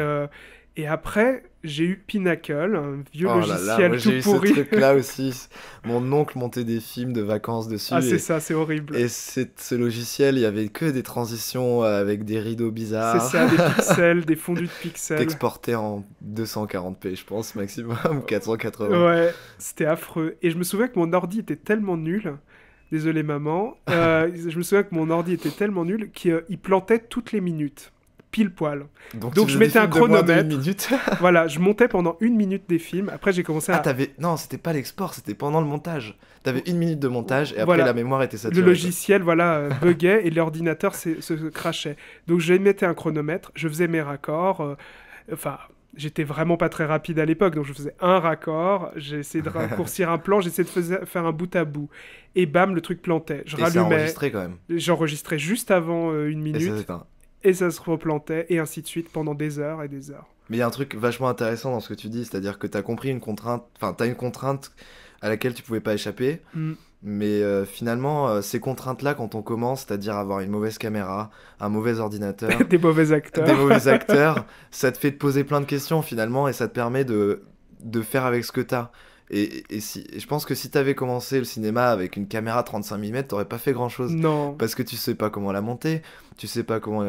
Et après, j'ai eu Pinnacle, un vieux Oh là là, logiciel moi tout j'ai eu pourri. ce truc-là aussi. Mon oncle montait des films de vacances dessus. Ah, c'est ça, c'est horrible. Et ce logiciel, il y avait que des transitions avec des rideaux C'est bizarres. ça, des pixels, des fondus de pixels. T'exportais en 240p, je pense, maximum, ou 480. Ouais, c'était affreux. Et je me souviens que mon ordi était tellement nul. Désolé maman. Je me souviens que mon ordi était tellement nul qu'il plantait toutes les minutes. Pile poil. Donc tu je faisais mettais des un films de moins de chronomètre. 1 minute. Voilà, je montais pendant 1 minute des films. Après, j'ai commencé à... Non, c'était pas l'export, c'était pendant le montage. T'avais 1 minute de montage et après Voilà. la mémoire était Le saturée. logiciel, voilà, buguait et l'ordinateur se crachait. Donc je mettais un chronomètre, je faisais mes raccords. Enfin, j'étais vraiment pas très rapide à l'époque, donc je faisais un raccord, j'ai essayé de raccourcir un plan, j'essayais de faire un bout à bout. Et bam, le truc plantait. Je Et ça rallumais, enregistré quand même. j'enregistrais juste avant 1 Et minute, ça s'éteint. et ça se replantait, et ainsi de suite pendant des heures et des heures. Mais il y a un truc vachement intéressant dans ce que tu dis, c'est-à-dire que t'as compris une contrainte, enfin t'as une contrainte à laquelle tu pouvais pas échapper, Mais finalement, ces contraintes-là, quand on commence, c'est-à-dire avoir une mauvaise caméra, un mauvais ordinateur, Des mauvais acteurs. des mauvais acteurs, ça te fait te poser plein de questions finalement et ça te permet de faire avec ce que t'as. Et je pense que si t'avais commencé le cinéma avec une caméra 35 mm, t'aurais pas fait grand-chose. Non. Parce que tu sais pas comment la monter, tu sais pas comment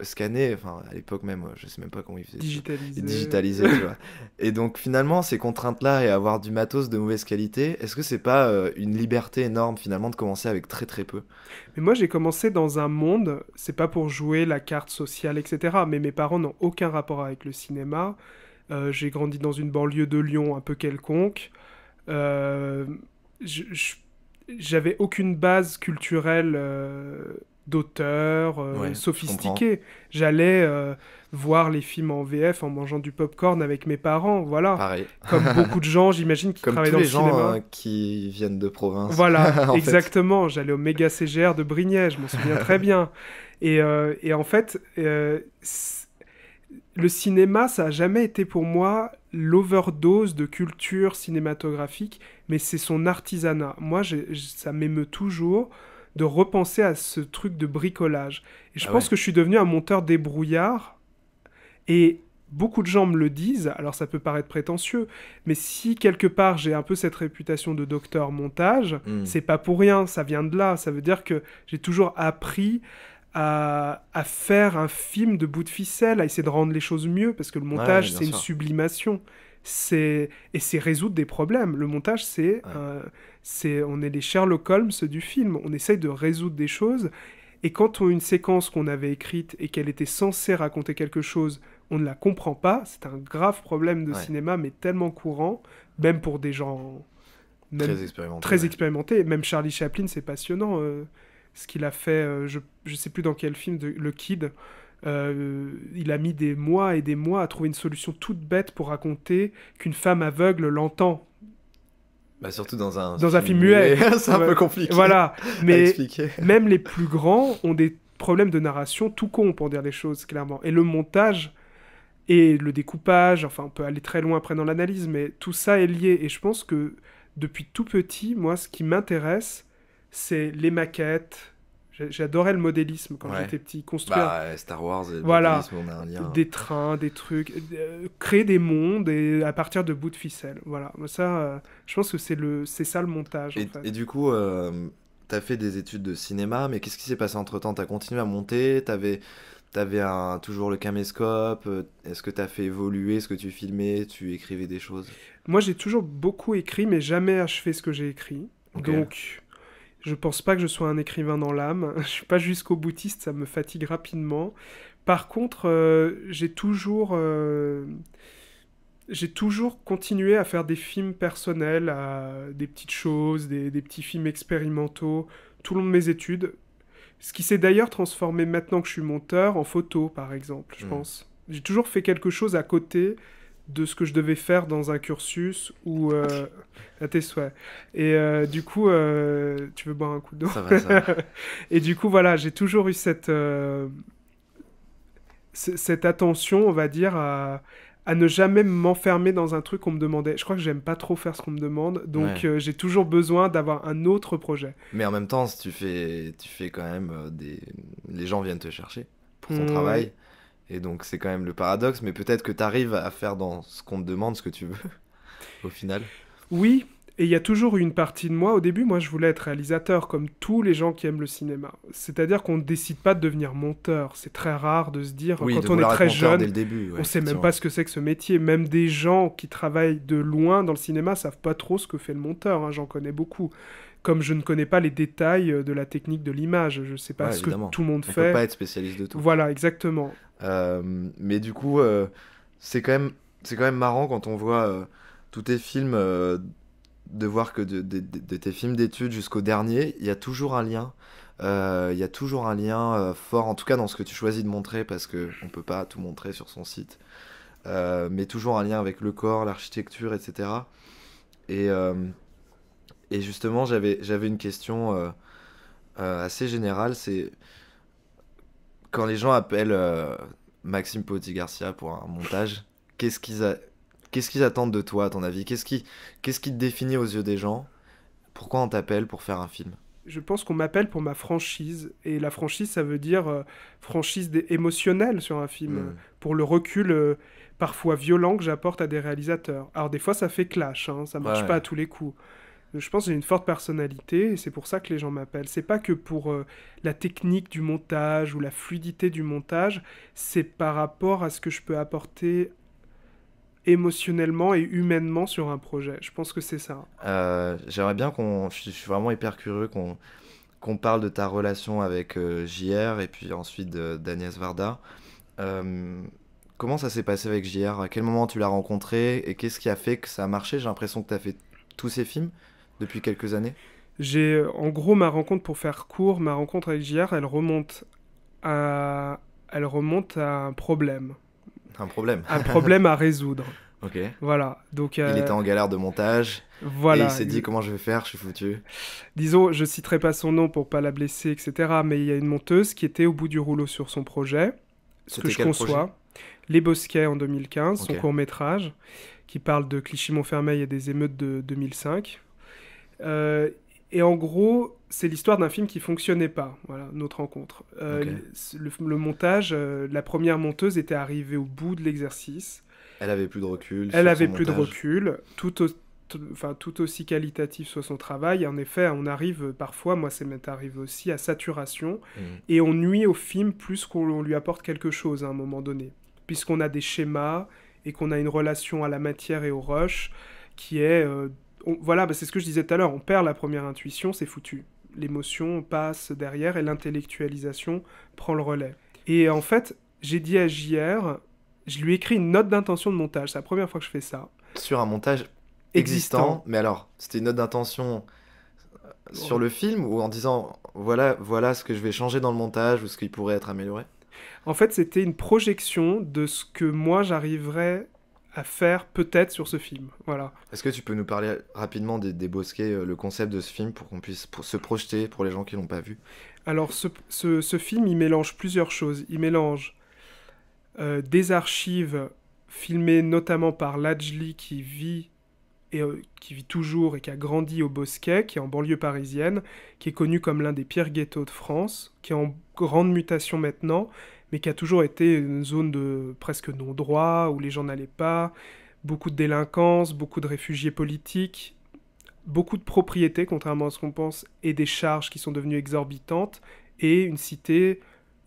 scanner, enfin à l'époque même, je sais même pas comment ils faisaient ça. Digitalisé. Digitaliser, tu vois. Et donc finalement, ces contraintes-là et avoir du matos de mauvaise qualité, est-ce que c'est pas une liberté énorme finalement de commencer avec très très peu? Mais moi, j'ai commencé dans un monde, c'est pas pour jouer la carte sociale, etc. Mais mes parents n'ont aucun rapport avec le cinéma. J'ai grandi dans une banlieue de Lyon un peu quelconque. Euh, J'avais aucune base culturelle d'auteur Ouais, je sophistiqué. J'allais voir les films en VF en mangeant du popcorn avec mes parents, voilà. Pareil. Comme beaucoup de gens, j'imagine, qui Comme travaillent tous dans les le gens cinéma. qui viennent de province. Voilà, en fait. exactement. J'allais au méga CGR de Brignais, je m'en souviens très bien. Et en fait, le cinéma, ça a jamais été pour moi l'overdose de culture cinématographique, mais c'est son artisanat. Moi, ça m'émeut toujours de repenser à ce truc de bricolage. Et je Ah pense ouais. que je suis devenu un monteur débrouillard, et beaucoup de gens me le disent, alors ça peut paraître prétentieux, mais si quelque part j'ai un peu cette réputation de docteur montage, Hmm. c'est pas pour rien, ça vient de là. Ça veut dire que j'ai toujours appris à faire un film de bout de ficelle, à essayer de rendre les choses mieux, parce que le Ouais, montage, bien c'est une sûr. sublimation. Et c'est résoudre des problèmes. Le montage, Ouais. on est les Sherlock Holmes du film. On essaye de résoudre des choses. Et quand on a une séquence qu'on avait écrite et qu'elle était censée raconter quelque chose, on ne la comprend pas. C'est un grave problème de Ouais. cinéma, mais tellement courant, même pour des gens même Très expérimenté. très Ouais. expérimentés. Même Charlie Chaplin, c'est passionnant ce qu'il a fait. Je sais plus dans quel film, Le Kid. Il a mis des mois et des mois à trouver une solution toute bête pour raconter qu'une femme aveugle l'entend Bah, surtout dans un film muet. c'est un Ouais. peu compliqué Voilà, à mais expliquer. même les plus grands ont des problèmes de narration tout con pour dire les choses clairement. Et le montage et le découpage, enfin on peut aller très loin après dans l'analyse, mais tout ça est lié. Et je pense que depuis tout petit, moi ce qui m'intéresse, c'est les maquettes. J'adorais le modélisme quand Ouais. j'étais petit, construire Star Wars et le voilà, modélisme, on a un lien. des trains, des trucs, créer des mondes et à partir de bouts de ficelle. Voilà, ça, je pense que c'est ça le montage en Et fait. du coup, t'as fait des études de cinéma, mais qu'est-ce qui s'est passé entre-temps? T'as continué à monter? T'avais toujours le caméscope? Est-ce que t'as fait évoluer ce que tu filmais? Tu écrivais des choses? Moi, j'ai toujours beaucoup écrit, mais jamais achevé ce que j'ai écrit. Ok. Donc, je pense pas que je sois un écrivain dans l'âme. Je suis pas jusqu'au boutiste, ça me fatigue rapidement. Par contre, j'ai toujours continué à faire des films personnels, des petites choses, des petits films expérimentaux, tout le long de mes études. Ce qui s'est d'ailleurs transformé maintenant que je suis monteur en photo, par exemple, je Hmm. pense. J'ai toujours fait quelque chose à côté de ce que je devais faire dans un cursus ou à tes souhaits. Et du coup, tu veux boire un coup d'eau? Ça va, ça va. Et du coup, voilà, j'ai toujours eu cette attention, on va dire, à ne jamais m'enfermer dans un truc qu'on me demandait. Je crois que j'aime pas trop faire ce qu'on me demande, donc Ouais. j'ai toujours besoin d'avoir un autre projet. Mais en même temps, si tu fais quand même les gens viennent te chercher pour ton Ouais. travail. Et donc, c'est quand même le paradoxe. Mais peut-être que t'arrives à faire dans ce qu'on te demande ce que tu veux, au final. Oui, et il y a toujours eu une partie de moi. Au début, moi, je voulais être réalisateur, comme tous les gens qui aiment le cinéma. C'est-à-dire qu'on ne décide pas de devenir monteur. C'est très rare de se dire, Oui, quand de on est vouloir très être monteur jeune, dès le début. on sait même pas ce que c'est que ce métier. Même des gens qui travaillent de loin dans le cinéma savent pas trop ce que fait le monteur. Hein. J'en connais beaucoup. Comme je ne connais pas les détails de la technique de l'image. Je sais pas Ouais, ce évidemment. que tout le monde On fait. peut pas être spécialiste de tout. Voilà, exactement. Mais du coup, c'est quand même marrant quand on voit tous tes films, de voir que de tes films d'études jusqu'au dernier, il y a toujours un lien. Il y a toujours un lien fort, en tout cas dans ce que tu choisis de montrer, parce que on peut pas tout montrer sur son site. Mais toujours un lien avec le corps, l'architecture, etc. Et, euh, et justement, j'avais une question assez générale, c'est quand les gens appellent Maxime Poti Garcia pour un montage, qu'est-ce qu'ils attendent de toi, à ton avis? Qu'est-ce qui te définit aux yeux des gens Pourquoi on t'appelle pour faire un film ? Je pense qu'on m'appelle pour ma franchise. Et la franchise, ça veut dire franchise émotionnelle sur un film. Pour le recul parfois violent que j'apporte à des réalisateurs. Alors des fois, ça fait clash, hein, ça marche pas à tous les coups. Je pense que j'ai une forte personnalité et c'est pour ça que les gens m'appellent. C'est pas que pour la technique du montage ou la fluidité du montage, c'est par rapport à ce que je peux apporter émotionnellement et humainement sur un projet. Je pense que c'est ça. J'aimerais bien je suis vraiment hyper curieux qu'on parle de ta relation avec JR et puis ensuite d'Agnès Varda. Comment ça s'est passé avec JR ? À quel moment tu l'as rencontré et qu'est-ce qui a fait que ça a marché ? J'ai l'impression que tu as fait tous ces films depuis quelques années. En gros, ma rencontre, pour faire court, ma rencontre avec JR, elle remonte à un problème. Un problème. Un problème à résoudre. Ok. Voilà. Donc, il était en galère de montage. Voilà. Et il s'est dit comment je vais faire, je suis foutu. Disons, je citerai pas son nom pour pas la blesser, etc. Mais il y a une monteuse qui était au bout du rouleau sur son projet. Ce que je conçois. Les Bosquets en 2015, son court-métrage, qui parle de Clichy-Montfermeil et des émeutes de 2005. Et en gros, c'est l'histoire d'un film qui fonctionnait pas. Voilà, notre rencontre. Le montage, la première monteuse était arrivée au bout de l'exercice. Elle avait plus de recul. Tout aussi qualitatif soit son travail. Et en effet, on arrive parfois, moi ça m'est arrivé aussi, à saturation. Et on nuit au film plus qu'on lui apporte quelque chose à un moment donné. Puisqu'on a des schémas et qu'on a une relation à la matière et au rush qui est... c'est ce que je disais tout à l'heure, on perd la première intuition, c'est foutu. L'émotion passe derrière et l'intellectualisation prend le relais. Et en fait, j'ai dit à JR, je lui ai écrit une note d'intention de montage, c'est la première fois que je fais ça. Sur un montage existant. Mais alors, c'était une note d'intention sur le film ou en disant voilà ce que je vais changer dans le montage ou ce qui pourrait être amélioré ? En fait, c'était une projection de ce que moi j'arriverais à faire peut-être sur ce film. Voilà. Est-ce que tu peux nous parler rapidement des Bosquets, le concept de ce film pour qu'on puisse se projeter pour les gens qui l'ont pas vu ? Alors ce film, il mélange plusieurs choses. Il mélange des archives filmées notamment par Lajli qui vit toujours et qui a grandi au Bosquet, qui est en banlieue parisienne, qui est connu comme l'un des pires ghettos de France, qui est en grande mutation maintenant, mais qui a toujours été une zone de presque non-droit, où les gens n'allaient pas, beaucoup de délinquance, beaucoup de réfugiés politiques, beaucoup de propriétés, contrairement à ce qu'on pense, et des charges qui sont devenues exorbitantes, et une cité,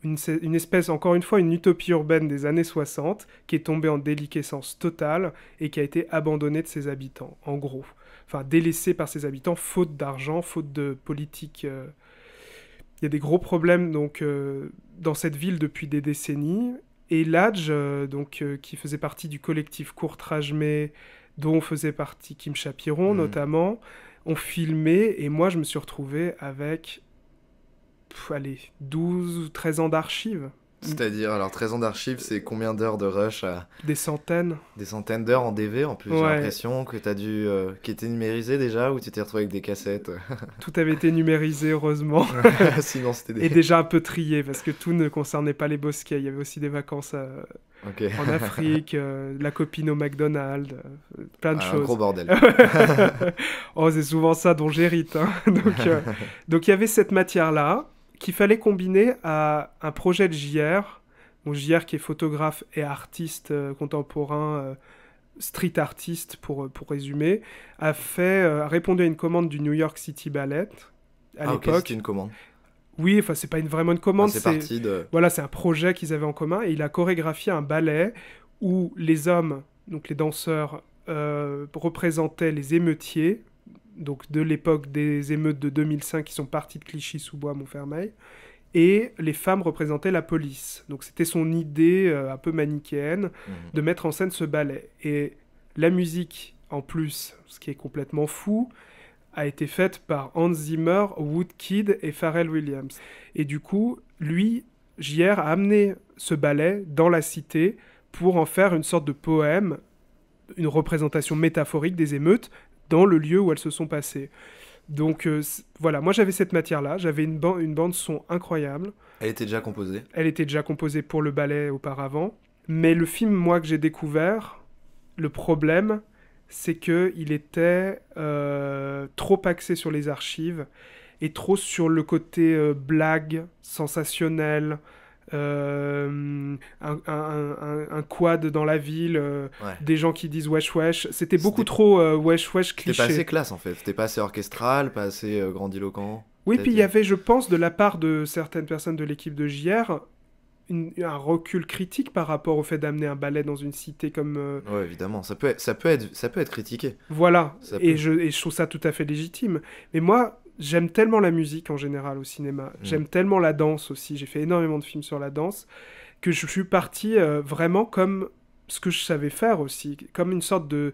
une espèce, encore une fois, une utopie urbaine des années 60, qui est tombée en déliquescence totale, et qui a été abandonnée de ses habitants, en gros. Enfin, délaissée par ses habitants, faute d'argent, faute de politique... Il y a des gros problèmes donc, dans cette ville depuis des décennies. Et Ladj, qui faisait partie du collectif Courtrajmé, dont faisait partie Kim Chapiron notamment, ont filmé. Et moi, je me suis retrouvé avec 12 ou 13 ans d'archives. C'est-à-dire, alors 13 ans d'archives, c'est combien d'heures de rush Des centaines. Des centaines d'heures en DV en plus, j'ai l'impression que t'as dû... qui était numérisé déjà ou tu t'es retrouvé avec des cassettes Tout avait été numérisé, heureusement. Sinon, c'était Et déjà un peu trié, parce que tout ne concernait pas les Bosquets. Il y avait aussi des vacances en Afrique, la copine au McDonald's, plein de choses. Un gros bordel. C'est souvent ça dont j'hérite. Hein. Donc il y avait cette matière-là, qu'il fallait combiner à un projet de JR. Donc JR qui est photographe et artiste contemporain, street artiste pour résumer, a répondu à une commande du New York City Ballet à l'époque. C'était une commande. Oui, enfin c'est pas vraiment une commande, c'est un projet qu'ils avaient en commun et il a chorégraphié un ballet où les hommes, donc les danseurs, représentaient les émeutiers, donc de l'époque des émeutes de 2005 qui sont partis de Clichy-sous-Bois, Montfermeil, et les femmes représentaient la police. Donc c'était son idée un peu manichéenne de mettre en scène ce ballet. Et la musique, en plus, ce qui est complètement fou, a été faite par Hans Zimmer, Woodkid et Pharrell Williams. Et du coup, lui, JR, a amené ce ballet dans la cité pour en faire une sorte de poème, une représentation métaphorique des émeutes, dans le lieu où elles se sont passées. Donc voilà, moi j'avais cette matière-là, j'avais une bande son incroyable. Elle était déjà composée ? Elle était déjà composée pour le ballet auparavant. Mais le film, moi, que j'ai découvert, le problème, c'est qu'il était trop axé sur les archives et trop sur le côté blague, sensationnel, un quad dans la ville, Ouais. des gens qui disent wesh wesh. C'était beaucoup trop wesh wesh C'était pas assez cliché. classe en fait, c'était pas assez orchestral, pas assez grandiloquent. Oui, Peut-être, puis il y avait, je pense, de la part de certaines personnes de l'équipe de JR, un recul critique par rapport au fait d'amener un ballet dans une cité comme... Ouais, évidemment, ça peut être critiqué. Voilà, Ça et peut. je trouve ça tout à fait légitime. Mais moi, j'aime tellement la musique en général au cinéma, j'aime tellement la danse aussi, j'ai fait énormément de films sur la danse, que je suis parti vraiment comme ce que je savais faire aussi, comme une sorte de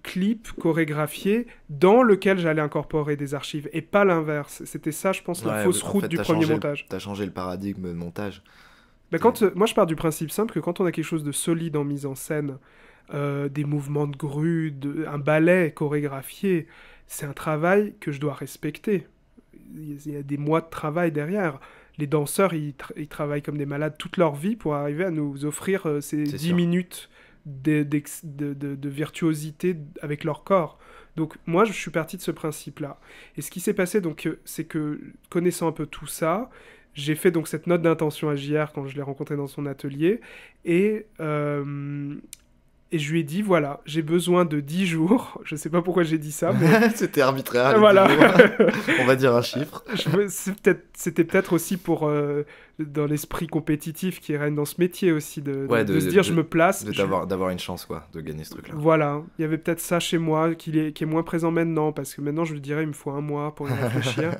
clip chorégraphié dans lequel j'allais incorporer des archives, et pas l'inverse. C'était ça, je pense, la Ouais, fausse en route fait, du premier montage. t'as changé le paradigme de montage. Mais moi, je pars du principe simple que quand on a quelque chose de solide en mise en scène, des mouvements de grue, un ballet chorégraphié, c'est un travail que je dois respecter. Il y a des mois de travail derrière. Les danseurs, ils travaillent comme des malades toute leur vie pour arriver à nous offrir ces C'est 10 sûr. minutes de virtuosité avec leur corps. Donc moi, je suis parti de ce principe-là. Et ce qui s'est passé, donc, c'est que, connaissant un peu tout ça, j'ai fait donc cette note d'intention à JR quand je l'ai rencontré dans son atelier. Et, euh, et je lui ai dit, voilà, j'ai besoin de 10 jours. Je sais pas pourquoi j'ai dit ça, mais C'était arbitraire, les voilà. 10 jours. On va dire un chiffre. C'était peut-être aussi pour, dans l'esprit compétitif qui règne dans ce métier aussi, Ouais, de se dire, je me place. d'avoir une chance, quoi, de gagner ce truc-là. Voilà, il y avait peut-être ça chez moi qui est moins présent maintenant, parce que maintenant je lui dirais, il me faut un mois pour y réfléchir.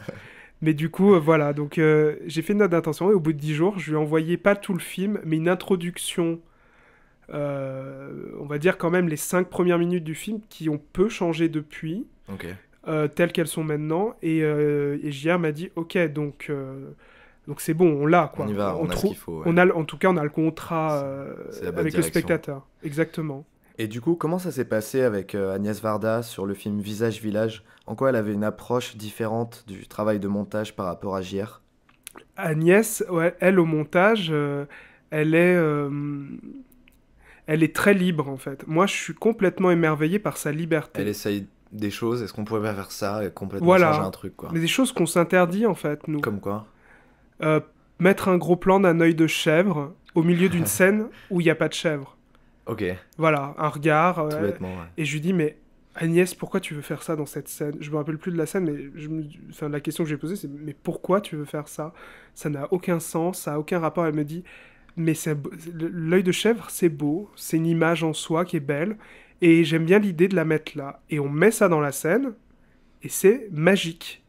Mais du coup, voilà, donc j'ai fait une note d'intention et au bout de 10 jours, je lui ai envoyé pas tout le film, mais une introduction, on va dire quand même les 5 premières minutes du film qui ont peu changé depuis, Ok. telles qu'elles sont maintenant. Et JR m'a dit, ok, donc c'est bon, on l'a, quoi. On y va, on a ce trouve- qu'il faut. Ouais. En tout cas, on a le contrat C'est la bonne avec le direction. spectateur. Exactement. Et du coup, comment ça s'est passé avec Agnès Varda sur le film Visage Village? En quoi elle avait une approche différente du travail de montage par rapport à JR? Agnès, ouais, elle, au montage, elle est... euh, elle est très libre, en fait. Moi, je suis complètement émerveillé par sa liberté. Elle essaye des choses, est-ce qu'on pourrait pas faire ça et complètement changer Voilà. un truc, quoi? Mais des choses qu'on s'interdit, en fait, nous. Comme quoi? Euh, Mettre un gros plan d'un œil de chèvre au milieu d'une scène où il n'y a pas de chèvre. Ok, Voilà, un regard. tout bêtement, ouais. Et je lui dis, mais Agnès, pourquoi tu veux faire ça dans cette scène? Je me rappelle plus de la scène, mais enfin, la question que j'ai posée, c'est, mais pourquoi tu veux faire ça? Ça n'a aucun sens, ça n'a aucun rapport. Elle me dit, mais l'œil de chèvre, c'est beau, c'est une image en soi qui est belle, et j'aime bien l'idée de la mettre là. Et on met ça dans la scène, et c'est magique.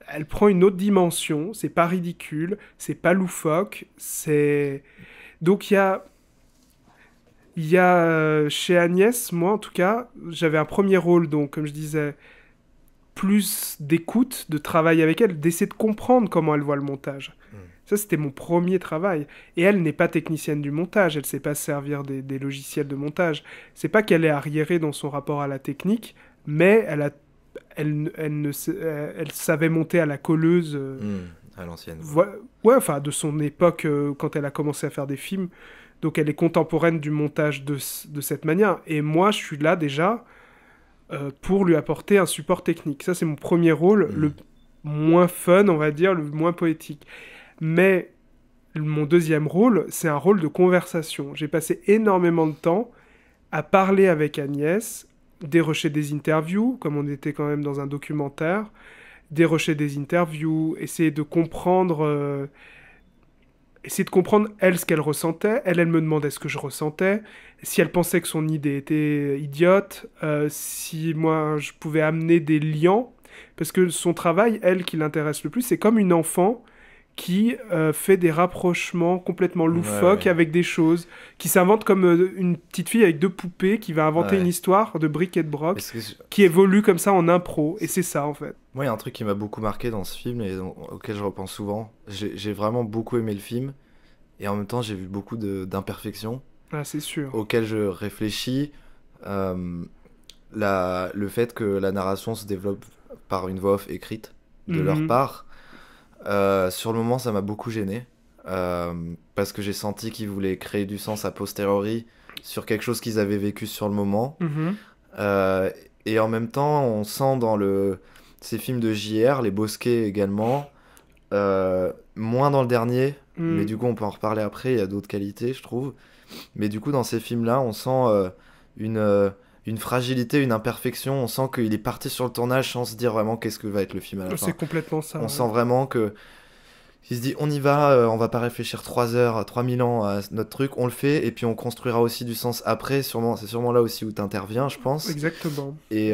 Elle prend une autre dimension, c'est pas ridicule, c'est pas loufoque, c'est... Donc il y a chez Agnès, moi en tout cas, j'avais un premier rôle, donc comme je disais, plus d'écoute, de travail avec elle, d'essayer de comprendre comment elle voit le montage. Ça, c'était mon premier travail. Et elle n'est pas technicienne du montage, elle sait pas se servir des logiciels de montage. C'est pas qu'elle est arriérée dans son rapport à la technique, mais elle savait monter à la colleuse. À l'ancienne. Ouais, enfin, de son époque, quand elle a commencé à faire des films. Donc elle est contemporaine du montage de cette manière. Et moi, je suis là déjà pour lui apporter un support technique. Ça, c'est mon premier rôle, le moins fun, on va dire, le moins poétique. Mais mon deuxième rôle, c'est un rôle de conversation. J'ai passé énormément de temps à parler avec Agnès, dérocher des interviews, comme on était quand même dans un documentaire, dérocher des interviews, essayer de comprendre... essayer de comprendre, elle, ce qu'elle ressentait. Elle me demandait ce que je ressentais. Si elle pensait que son idée était idiote. Si moi, je pouvais amener des liens. Parce que son travail, elle, qui l'intéresse le plus, c'est comme une enfant qui fait des rapprochements complètement loufoques avec des choses, qui s'invente comme une petite fille avec 2 poupées, qui va inventer une histoire de bric et de broc, qui évolue comme ça en impro. Et c'est ça, en fait. Moi, il y a un truc qui m'a beaucoup marqué dans ce film et auquel je repense souvent. J'ai vraiment beaucoup aimé le film et en même temps, j'ai vu beaucoup d'imperfections Ah, c'est sûr. auxquelles je réfléchis. Le fait que la narration se développe par une voix off écrite de leur part. Sur le moment, ça m'a beaucoup gêné parce que j'ai senti qu'ils voulaient créer du sens a posteriori sur quelque chose qu'ils avaient vécu sur le moment. Euh, et en même temps, on sent dans ces films de JR, les Bosquet également, moins dans le dernier, mais du coup on peut en reparler après, il y a d'autres qualités je trouve. Mais du coup dans ces films-là, on sent une, euh, une fragilité, une imperfection, on sent qu'il est parti sur le tournage sans se dire vraiment qu'est-ce que va être le film à la C'est fin. complètement ça. On Ouais. sent vraiment que il se dit on y va, on va pas réfléchir 3 heures, 3000 ans à notre truc, on le fait et puis on construira aussi du sens après, sûrement, c'est sûrement là aussi où t'interviens je pense. Exactement. Et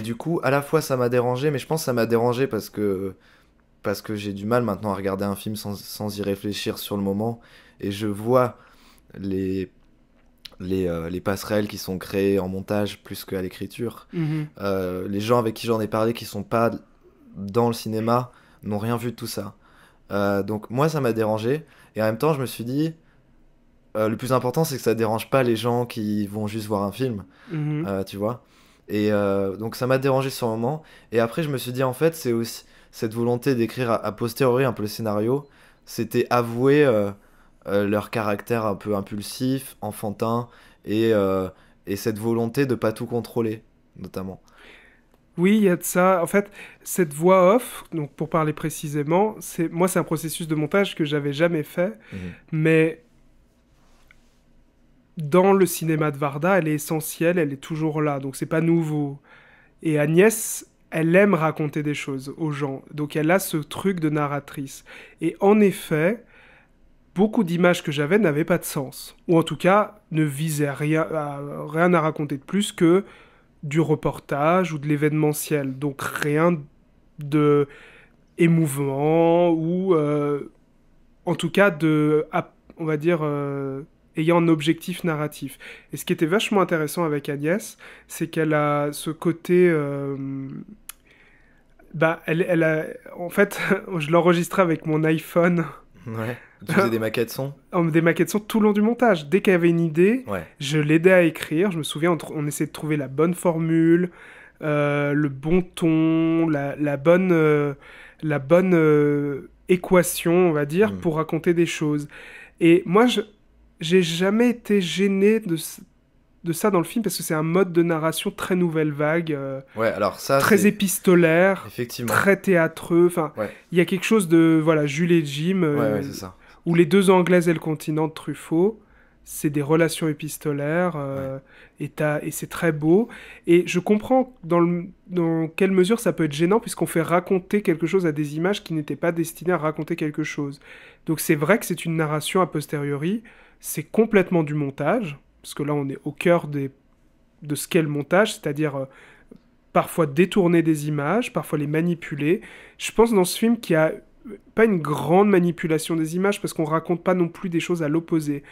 du coup à la fois ça m'a dérangé, mais je pense que ça m'a dérangé parce que j'ai du mal maintenant à regarder un film sans y réfléchir sur le moment et je vois les, les passerelles qui sont créées en montage plus qu'à l'écriture. Mhm. Les gens avec qui j'en ai parlé qui sont pas dans le cinéma n'ont rien vu de tout ça. Donc moi ça m'a dérangé et en même temps je me suis dit le plus important c'est que ça dérange pas les gens qui vont juste voir un film, Mhm. tu vois. Et donc ça m'a dérangé sur le moment et après je me suis dit en fait c'est aussi cette volonté d'écrire a posteriori un peu le scénario, c'était avouer leur caractère un peu impulsif, enfantin et cette volonté de pas tout contrôler notamment. Oui, il y a de ça. En fait, cette voix off, donc pour parler précisément, c'est un processus de montage que j'avais jamais fait, Mhm. mais dans le cinéma de Varda, elle est essentielle, elle est toujours là, donc c'est pas nouveau. Et Agnès, elle aime raconter des choses aux gens, donc elle a ce truc de narratrice. Et en effet, beaucoup d'images que j'avais n'avaient pas de sens, ou en tout cas ne visaient rien à raconter de plus que du reportage ou de l'événementiel, donc rien de émouvant ou en tout cas on va dire ayant un objectif narratif. Et ce qui était vachement intéressant avec Agnès, c'est qu'elle a ce côté en fait, je l'enregistrais avec mon iPhone. Ouais. Tu faisais des maquettes son? Des maquettes son tout le long du montage. Dès qu'elle avait une idée, Ouais. je l'aidais à écrire. Je me souviens, on essayait de trouver la bonne formule, le bon ton, la bonne équation, on va dire, Mm. pour raconter des choses. Et moi, j'ai jamais été gêné de ça dans le film parce que c'est un mode de narration très nouvelle vague, Ouais, alors ça très c'est épistolaire, effectivement. très théâtreux. Enfin, Ouais. il y a quelque chose de voilà, Jules et Jim. Ouais, c'est ça. Ou les deux Anglaises et le continent de Truffaut, c'est des relations épistolaires, Ouais. et c'est très beau. Et je comprends dans quelle mesure ça peut être gênant, puisqu'on fait raconter quelque chose à des images qui n'étaient pas destinées à raconter quelque chose. Donc c'est vrai que c'est une narration a posteriori, c'est complètement du montage, parce que là on est au cœur de ce qu'est le montage, c'est-à-dire parfois détourner des images, parfois les manipuler. Je pense dans ce film qu'il y a pas une grande manipulation des images parce qu'on raconte pas non plus des choses à l'opposé.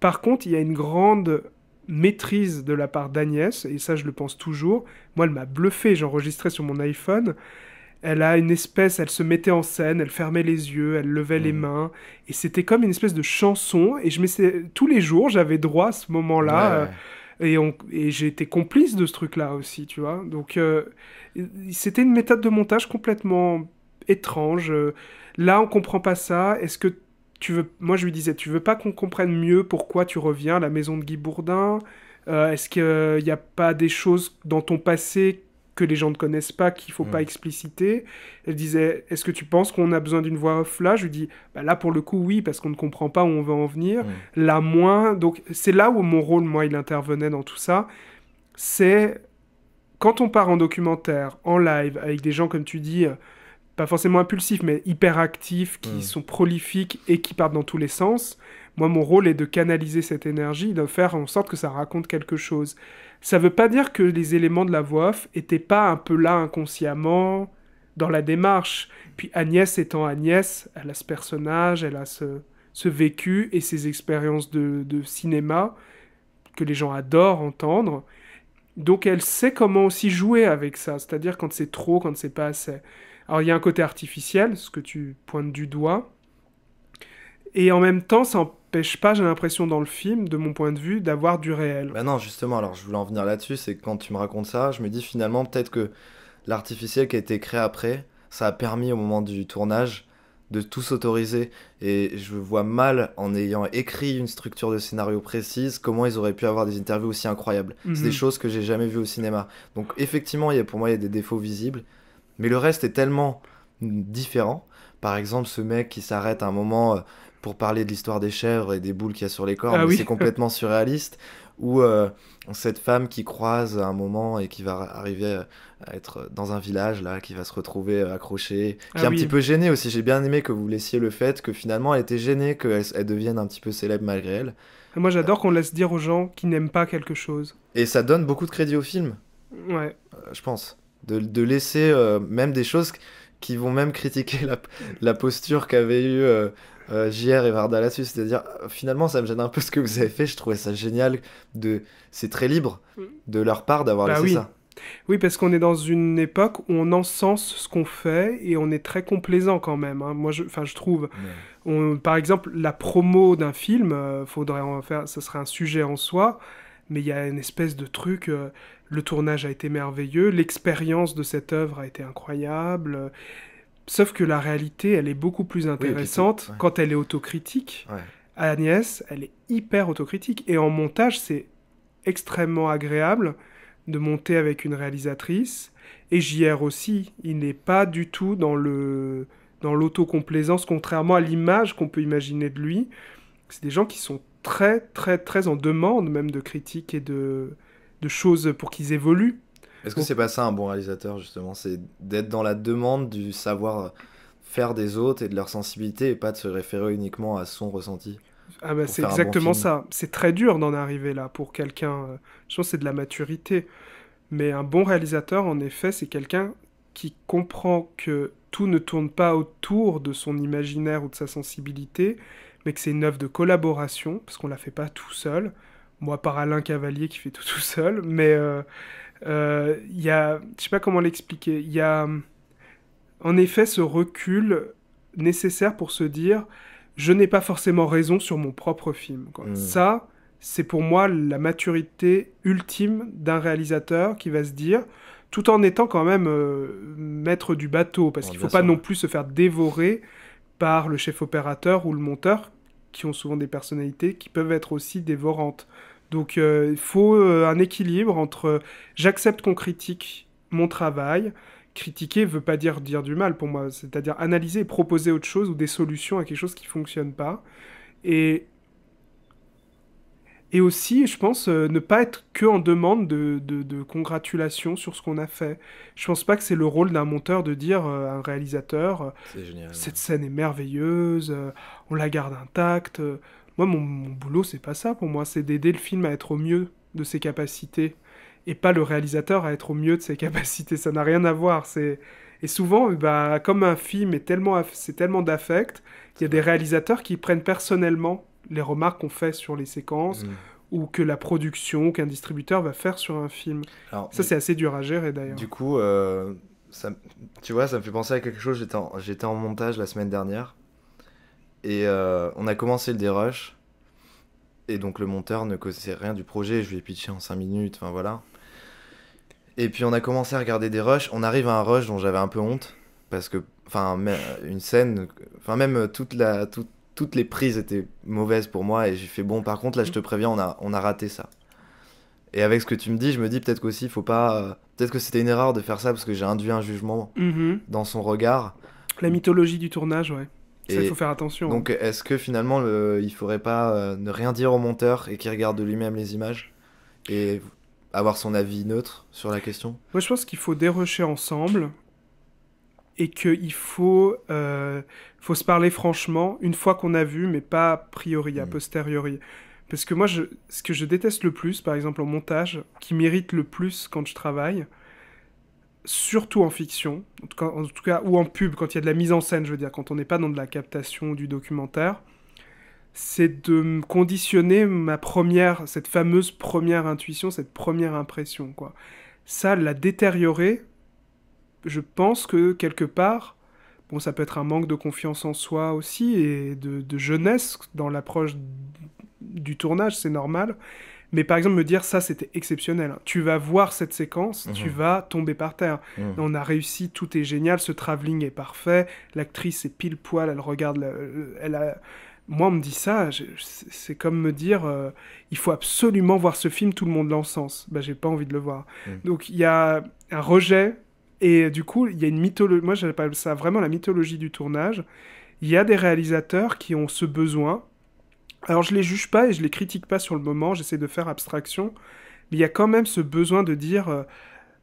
Par contre, il y a une grande maîtrise de la part d'Agnès, et ça je le pense toujours. Moi, elle m'a bluffé, j'enregistrais sur mon iPhone. Elle se mettait en scène, elle fermait les yeux, elle levait les Mhm. mains, et c'était comme une espèce de chanson, et tous les jours, j'avais droit à ce Ouais, moment-là, ouais. et j'ai été complice de ce truc-là aussi, tu vois. Donc, c'était une méthode de montage complètement étrange. Là, on comprend pas ça. Est-ce que tu veux... Moi, je lui disais, tu veux pas qu'on comprenne mieux pourquoi tu reviens à la maison de Guy Bourdin? Est-ce qu'il n'y a pas des choses dans ton passé que les gens ne connaissent pas, qu'il faut pas Mm. expliciter? Elle disait, est-ce que tu penses qu'on a besoin d'une voix off là? Je lui dis, bah là, pour le coup, oui, parce qu'on ne comprend pas où on veut en venir. Mm. Là, moins. Donc, c'est là où mon rôle, moi, il intervenait dans tout ça. C'est quand on part en documentaire, en live, avec des gens, comme tu dis, pas forcément impulsifs, mais hyperactifs, qui Mm. sont prolifiques et qui partent dans tous les sens. Moi, mon rôle est de canaliser cette énergie, de faire en sorte que ça raconte quelque chose. Ça veut pas dire que les éléments de la voix off étaient pas un peu là inconsciemment dans la démarche. Puis Agnès étant Agnès, elle a ce personnage, elle a ce vécu et ces expériences de cinéma que les gens adorent entendre. Donc elle sait comment aussi jouer avec ça, c'est-à-dire quand c'est trop, quand c'est pas assez. Alors il y a un côté artificiel, ce que tu pointes du doigt, et en même temps ça n'empêche pas, j'ai l'impression dans le film, de mon point de vue, d'avoir du réel. Bah non, justement, alors je voulais en venir là-dessus, c'est que quand tu me racontes ça, je me dis finalement peut-être que l'artificiel qui a été créé après, ça a permis au moment du tournage de tout s'autoriser. Et je vois mal, en ayant écrit une structure de scénario précise, comment ils auraient pu avoir des interviews aussi incroyables. C'est des choses que j'ai jamais vues au cinéma. Donc effectivement, pour moi, il y a des défauts visibles. Mais le reste est tellement différent. Par exemple, ce mec qui s'arrête à un moment pour parler de l'histoire des chèvres et des boules qu'il y a sur les corps, mais oui. c'est complètement surréaliste. Ou cette femme qui croise à un moment et qui va arriver à être dans un village, là, qui va se retrouver accrochée, qui est un petit peu gênée aussi. J'ai bien aimé que vous laissiez le fait que finalement elle était gênée qu'elle devienne un petit peu célèbre malgré elle. Moi j'adore qu'on laisse dire aux gens qui n'aiment pas quelque chose. Et ça donne beaucoup de crédit au film, ouais. Je pense. De laisser même des choses qui vont même critiquer la posture qu'avait eu JR et Varda là-dessus, c'est-à-dire finalement ça me gêne un peu ce que vous avez fait, je trouvais ça génial, c'est très libre de leur part d'avoir laissé ça. Oui, parce qu'on est dans une époque où on encense ce qu'on fait et on est très complaisant quand même, hein. Moi je trouve, par exemple la promo d'un film, faudrait en faire, ça serait un sujet en soi, mais il y a une espèce de truc, le tournage a été merveilleux, l'expérience de cette œuvre a été incroyable. Sauf que la réalité, elle est beaucoup plus intéressante quand elle est autocritique. Ouais. Agnès, elle est hyper autocritique. Et en montage, c'est extrêmement agréable de monter avec une réalisatrice. Et JR aussi, il n'est pas du tout dans l'autocomplaisance, contrairement à l'image qu'on peut imaginer de lui. C'est des gens qui sont très, très, très en demande même de critiques et de choses pour qu'ils évoluent. Est-ce que c'est pas ça un bon réalisateur, justement? C'est d'être dans la demande du savoir-faire des autres et de leur sensibilité et pas de se référer uniquement à son ressenti. Ah bah c'est exactement ça. C'est très dur d'en arriver là pour quelqu'un. Je pense que c'est de la maturité. Mais un bon réalisateur, en effet, c'est quelqu'un qui comprend que tout ne tourne pas autour de son imaginaire ou de sa sensibilité, mais que c'est une œuvre de collaboration, parce qu'on la fait pas tout seul. Moi, par Alain Cavalier qui fait tout seul, mais... y a, je sais pas comment l'expliquer, il y a en effet ce recul nécessaire pour se dire je n'ai pas forcément raison sur mon propre film, quoi. Ça, c'est pour moi la maturité ultime d'un réalisateur qui va se dire, tout en étant quand même maître du bateau, parce qu'il faut pas non plus se faire dévorer par le chef opérateur ou le monteur, qui ont souvent des personnalités qui peuvent être aussi dévorantes. Donc il faut un équilibre entre j'accepte qu'on critique mon travail. Critiquer ne veut pas dire du mal pour moi, c'est-à-dire analyser et proposer autre chose ou des solutions à quelque chose qui ne fonctionne pas. Et aussi, je pense, ne pas être que en demande de congratulations sur ce qu'on a fait. Je pense pas que c'est le rôle d'un monteur de dire à un réalisateur cette scène est merveilleuse, on la garde intacte. Moi, mon boulot, c'est pas ça pour moi, c'est d'aider le film à être au mieux de ses capacités, et pas le réalisateur à être au mieux de ses capacités, ça n'a rien à voir. Et souvent, comme un film c'est tellement d'affect, il y a des réalisateurs qui prennent personnellement les remarques qu'on fait sur les séquences, ou que la production, qu'un distributeur va faire sur un film. Alors, ça, c'est assez dur à gérer, d'ailleurs. Du coup, tu vois, ça me fait penser à quelque chose, j'étais en montage la semaine dernière, et on a commencé le dérush, et donc le monteur ne connaissait rien du projet, je lui ai pitché en 5 minutes, enfin voilà. Et puis on a commencé à regarder des rushs, on arrive à un rush dont j'avais un peu honte, parce que, une scène, même toutes les prises étaient mauvaises pour moi, et j'ai fait, bon, par contre, là, je te préviens, on a raté ça. Et avec ce que tu me dis, je me dis peut-être qu'aussi, faut pas... peut-être que c'était une erreur de faire ça, parce que j'ai induit un jugement dans son regard. La mythologie du tournage, ouais. Ça, il faut faire attention. Donc, est-ce que finalement, il faudrait pas ne rien dire au monteur et qu'il regarde de lui-même les images et avoir son avis neutre sur la question? Moi, je pense qu'il faut dérusher ensemble et qu'il faut se parler franchement une fois qu'on a vu, mais pas a priori, a posteriori. Parce que moi, ce que je déteste le plus, par exemple en montage, qui m'irrite le plus quand je travaille, surtout en fiction, en tout cas, ou en pub, quand il y a de la mise en scène, je veux dire, quand on n'est pas dans de la captation du documentaire, c'est de me conditionner cette fameuse première intuition, cette première impression, quoi. Ça, la détériorer, je pense que quelque part, bon, ça peut être un manque de confiance en soi aussi, et de jeunesse dans l'approche du tournage, c'est normal, Mais par exemple, me dire ça, c'était exceptionnel. Tu vas voir cette séquence, tu vas tomber par terre. On a réussi, tout est génial, ce travelling est parfait, l'actrice est pile poil, elle regarde, Moi, on me dit ça, c'est comme me dire, il faut absolument voir ce film, tout le monde l'encense. J'ai pas envie de le voir. Donc, il y a un rejet, et du coup, il y a une mythologie, moi j'appelle ça vraiment la mythologie du tournage. Il y a des réalisateurs qui ont ce besoin. Alors, je les juge pas et je les critique pas sur le moment, j'essaie de faire abstraction, mais il y a quand même ce besoin de dire...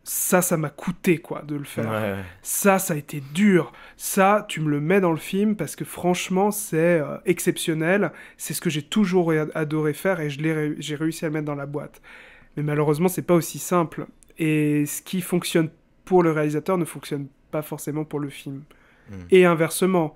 ça m'a coûté, quoi, de le faire. Ouais. Ça a été dur. Ça, tu me le mets dans le film parce que franchement, c'est exceptionnel. C'est ce que j'ai toujours adoré faire et j'ai réussi à le mettre dans la boîte. Mais malheureusement, c'est pas aussi simple. Et ce qui fonctionne pour le réalisateur ne fonctionne pas forcément pour le film. Et inversement,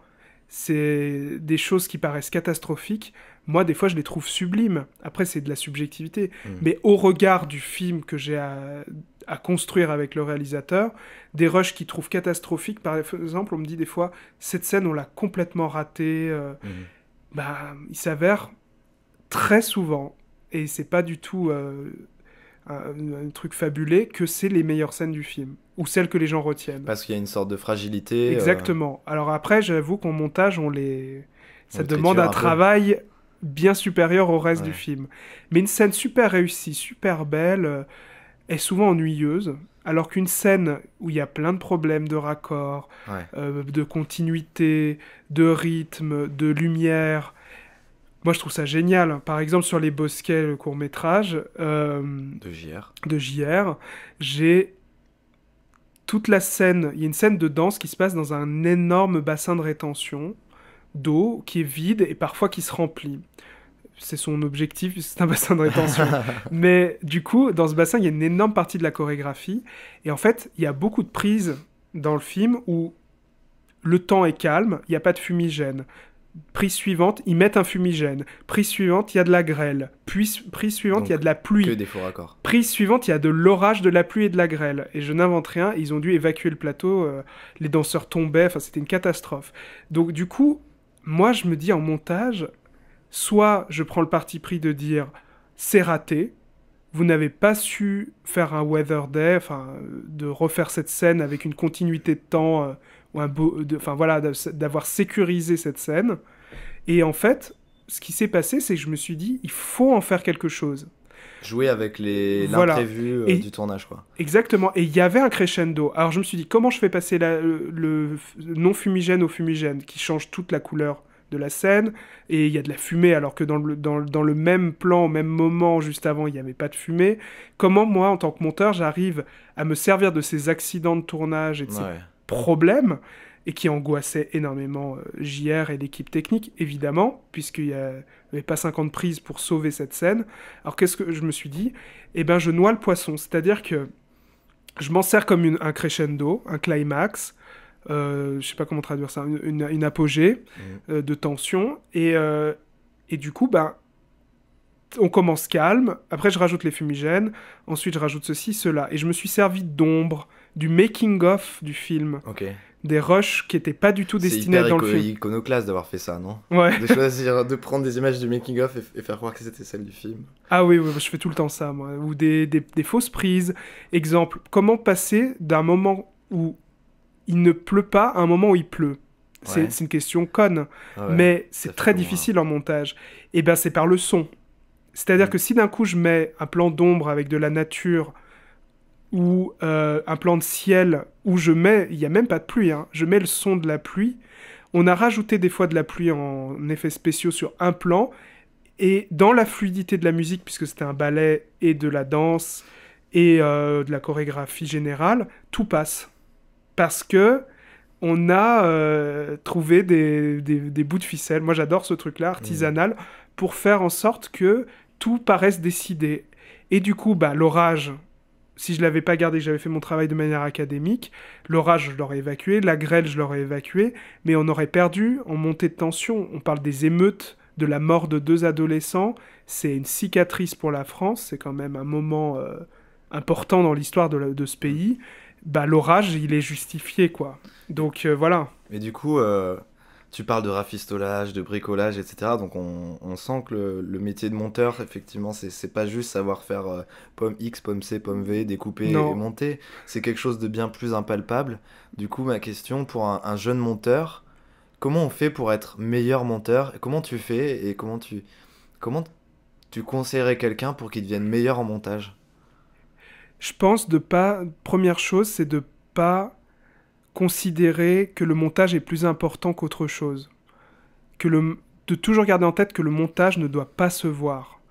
c'est des choses qui paraissent catastrophiques. Moi, des fois, je les trouve sublimes. Après, c'est de la subjectivité. Mais au regard du film que j'ai à construire avec le réalisateur, des rushs qu'il trouve catastrophiques, par exemple, on me dit des fois, cette scène, on l'a complètement ratée. Il s'avère très souvent, et c'est pas du tout un truc fabulé, que c'est les meilleures scènes du film, ou celles que les gens retiennent. Parce qu'il y a une sorte de fragilité. Exactement. Alors après, j'avoue qu'en montage, ça demande un peu. Travail bien supérieur au reste du film. Mais une scène super réussie, super belle, est souvent ennuyeuse, alors qu'une scène où il y a plein de problèmes de raccord, de continuité, de rythme, de lumière, moi je trouve ça génial. Par exemple, sur Les Bosquets, le court-métrage de JR, j'ai toute la scène, il y a une scène de danse qui se passe dans un énorme bassin de rétention d'eau qui est vide et parfois qui se remplit. C'est son objectif, c'est un bassin de rétention. Mais du coup, dans ce bassin, il y a une énorme partie de la chorégraphie. Et en fait, il y a beaucoup de prises dans le film où le temps est calme, il n'y a pas de fumigène. Prise suivante, ils mettent un fumigène. Prise suivante, il y a de la grêle. Prise suivante, il y a de la pluie. Que des faux raccords. Prise suivante, il y a de l'orage, de la pluie et de la grêle. Et je n'invente rien, ils ont dû évacuer le plateau, les danseurs tombaient, enfin c'était une catastrophe. Donc du coup, moi je me dis en montage, soit je prends le parti pris de dire c'est raté, vous n'avez pas su faire un weather day, de refaire cette scène avec une continuité de temps, d'avoir sécurisé cette scène. Et en fait, ce qui s'est passé, c'est que je me suis dit, il faut en faire quelque chose. Jouer avec l'imprévu du tournage, quoi. Exactement. Et il y avait un crescendo. Alors je me suis dit, comment je fais passer le non-fumigène au fumigène, qui change toute la couleur de la scène, et il y a de la fumée, alors que dans le même plan, au même moment, juste avant, il n'y avait pas de fumée. Comment, moi, en tant que monteur, j'arrive à me servir de ces accidents de tournage et de ces problèmes, et qui angoissaient énormément JR et l'équipe technique, évidemment, puisqu'il n'y avait pas 50 prises pour sauver cette scène. Alors qu'est-ce que je me suis dit ? Je noie le poisson, c'est-à-dire que je m'en sers comme un crescendo, un climax, je sais pas comment traduire ça, une apogée de tension, et du coup, on commence calme, après je rajoute les fumigènes, ensuite je rajoute ceci, cela, et je me suis servi d'ombre, du making-of du film, des rushs qui n'étaient pas du tout destinés dans le film. C'est iconoclaste d'avoir fait ça, non ? Ouais. De choisir, de prendre des images du making-of et faire croire que c'était celle du film. Ah oui, je fais tout le temps ça, moi, ou des fausses prises. Exemple, comment passer d'un moment où il ne pleut pas à un moment où il pleut. C'est une question conne, mais c'est très difficile en montage. Et c'est par le son. C'est-à-dire que si d'un coup je mets un plan d'ombre avec de la nature ou un plan de ciel où il n'y a même pas de pluie, je mets le son de la pluie, on a rajouté des fois de la pluie en effets spéciaux sur un plan, et dans la fluidité de la musique, puisque c'était un ballet et de la danse et de la chorégraphie générale, tout passe. Parce que on a trouvé des bouts de ficelle. Moi, j'adore ce truc-là, artisanal, pour faire en sorte que tout paraisse décidé. Et du coup, l'orage, si je l'avais pas gardé, que j'avais fait mon travail de manière académique, l'orage, je l'aurais évacué, la grêle, je l'aurais évacué, mais on aurait perdu en montée de tension. On parle des émeutes, de la mort de 2 adolescents. C'est une cicatrice pour la France. C'est quand même un moment important dans l'histoire de ce pays. L'orage, il est justifié, quoi. Donc, voilà. Mais du coup, Tu parles de rafistolage, de bricolage, etc. Donc on sent que le métier de monteur, effectivement, c'est pas juste savoir faire pomme X, pomme C, pomme V, découper Non. et monter. C'est quelque chose de bien plus impalpable. Du coup, ma question pour un jeune monteur, comment on fait pour être meilleur monteur? Et comment tu fais et comment tu conseillerais quelqu'un pour qu'il devienne meilleur en montage? Je pense de pas... Première chose, c'est de pas considérer que le montage est plus important qu'autre chose. De toujours garder en tête que le montage ne doit pas se voir.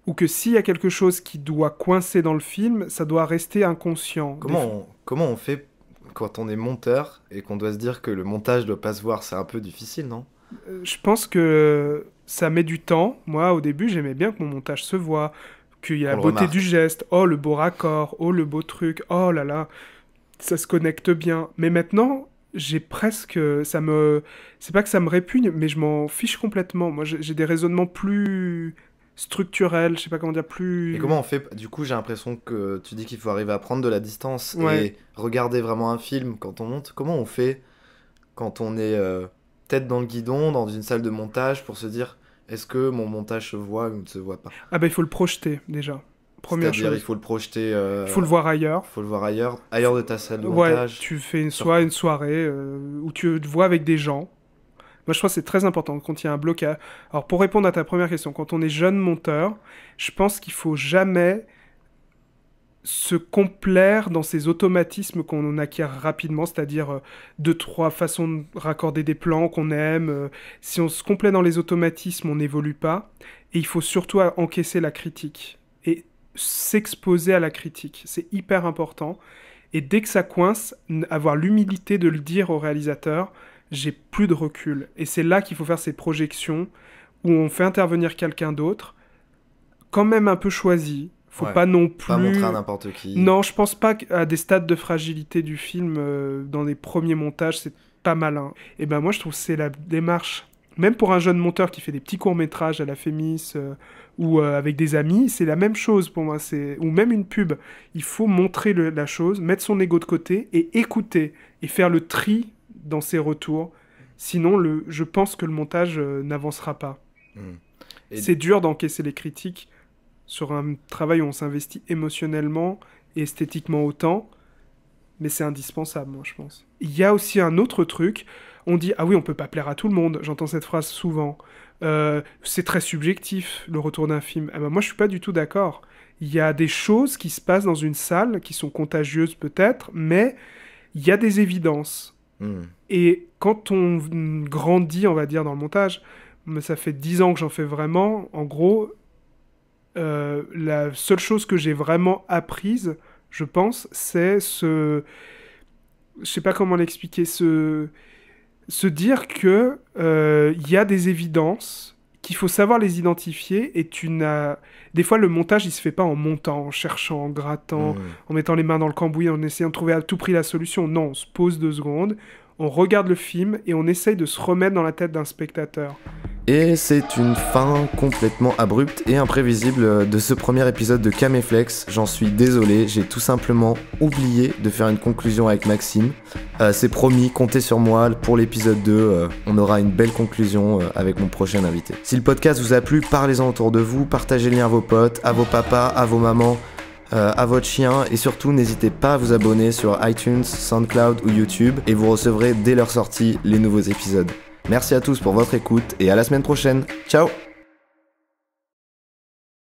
Ou que s'il y a quelque chose qui doit coincer dans le film, ça doit rester inconscient. Comment on fait quand on est monteur et qu'on doit se dire que le montage doit pas se voir? C'est un peu difficile, non? Je pense que ça met du temps. Moi, au début, j'aimais bien que mon montage se voit, qu'il y a la On le beauté remarque. du geste, oh le beau raccord, oh le beau truc, oh là là, ça se connecte bien. Mais maintenant, j'ai presque... C'est pas que ça me répugne, mais je m'en fiche complètement. Moi, j'ai des raisonnements plus structurels, je sais pas comment dire, plus... Et comment on fait? Du coup, j'ai l'impression que tu dis qu'il faut arriver à prendre de la distance Ouais. et regarder vraiment un film quand on monte. Comment on fait quand on est tête dans le guidon, dans une salle de montage, pour se dire est-ce que mon montage se voit ou ne se voit pas? Ah bah il faut le projeter, déjà. Première C'est-à-dire, il chose. faut le projeter, Il faut le voir ailleurs. faut le voir ailleurs de ta salle de Ouais, montage. tu fais une soirée où tu te vois avec des gens. Moi, je pense que c'est très important quand il y a un blocage. Alors, pour répondre à ta première question, quand on est jeune monteur, je pense qu'il faut jamais se complaire dans ces automatismes qu'on acquiert rapidement, c'est-à-dire deux, trois façons de raccorder des plans qu'on aime. Si on se complaît dans les automatismes, on n'évolue pas. Et il faut surtout encaisser la critique et s'exposer à la critique. C'est hyper important. Et dès que ça coince, avoir l'humilité de le dire au réalisateur, j'ai plus de recul. Et c'est là qu'il faut faire ces projections où on fait intervenir quelqu'un d'autre, quand même un peu choisi. Faut Ouais. pas non plus... Pas montrer à n'importe qui. Non, je pense pas qu'à des stades de fragilité du film, dans les premiers montages, c'est pas malin. Et ben moi, je trouve que c'est la démarche, même pour un jeune monteur qui fait des petits courts-métrages à la Fémis ou avec des amis, c'est la même chose pour moi. Ou même une pub. Il faut montrer la chose, mettre son ego de côté et écouter et faire le tri dans ses retours. Sinon, je pense que le montage n'avancera pas. Et- C'est dur d'encaisser les critiques sur un travail où on s'investit émotionnellement et esthétiquement autant, mais c'est indispensable, moi, je pense. Il y a aussi un autre truc, on dit « Ah oui, on peut pas plaire à tout le monde », j'entends cette phrase souvent. C'est très subjectif, le retour d'un film. Eh ben, moi, je suis pas du tout d'accord. Il y a des choses qui se passent dans une salle, qui sont contagieuses peut-être, mais il y a des évidences. Et quand on grandit, on va dire, dans le montage, mais ça fait 10 ans que j'en fais vraiment, en gros... la seule chose que j'ai vraiment apprise, je pense, c'est je sais pas comment l'expliquer, se dire que y a des évidences, qu'il faut savoir les identifier, et des fois, le montage, il se fait pas en montant, en cherchant, en grattant, en mettant les mains dans le cambouis, en essayant de trouver à tout prix la solution. Non, on se pose 2 secondes, on regarde le film, et on essaye de se remettre dans la tête d'un spectateur. Et c'est une fin complètement abrupte et imprévisible de ce premier épisode de Caméflex. J'en suis désolé, j'ai tout simplement oublié de faire une conclusion avec Maxime. C'est promis, comptez sur moi, pour l'épisode 2, on aura une belle conclusion avec mon prochain invité. Si le podcast vous a plu, parlez-en autour de vous, partagez le lien à vos potes, à vos papas, à vos mamans, à votre chien, et surtout n'hésitez pas à vous abonner sur iTunes, SoundCloud ou YouTube, et vous recevrez dès leur sortie les nouveaux épisodes. Merci à tous pour votre écoute et à la semaine prochaine. Ciao!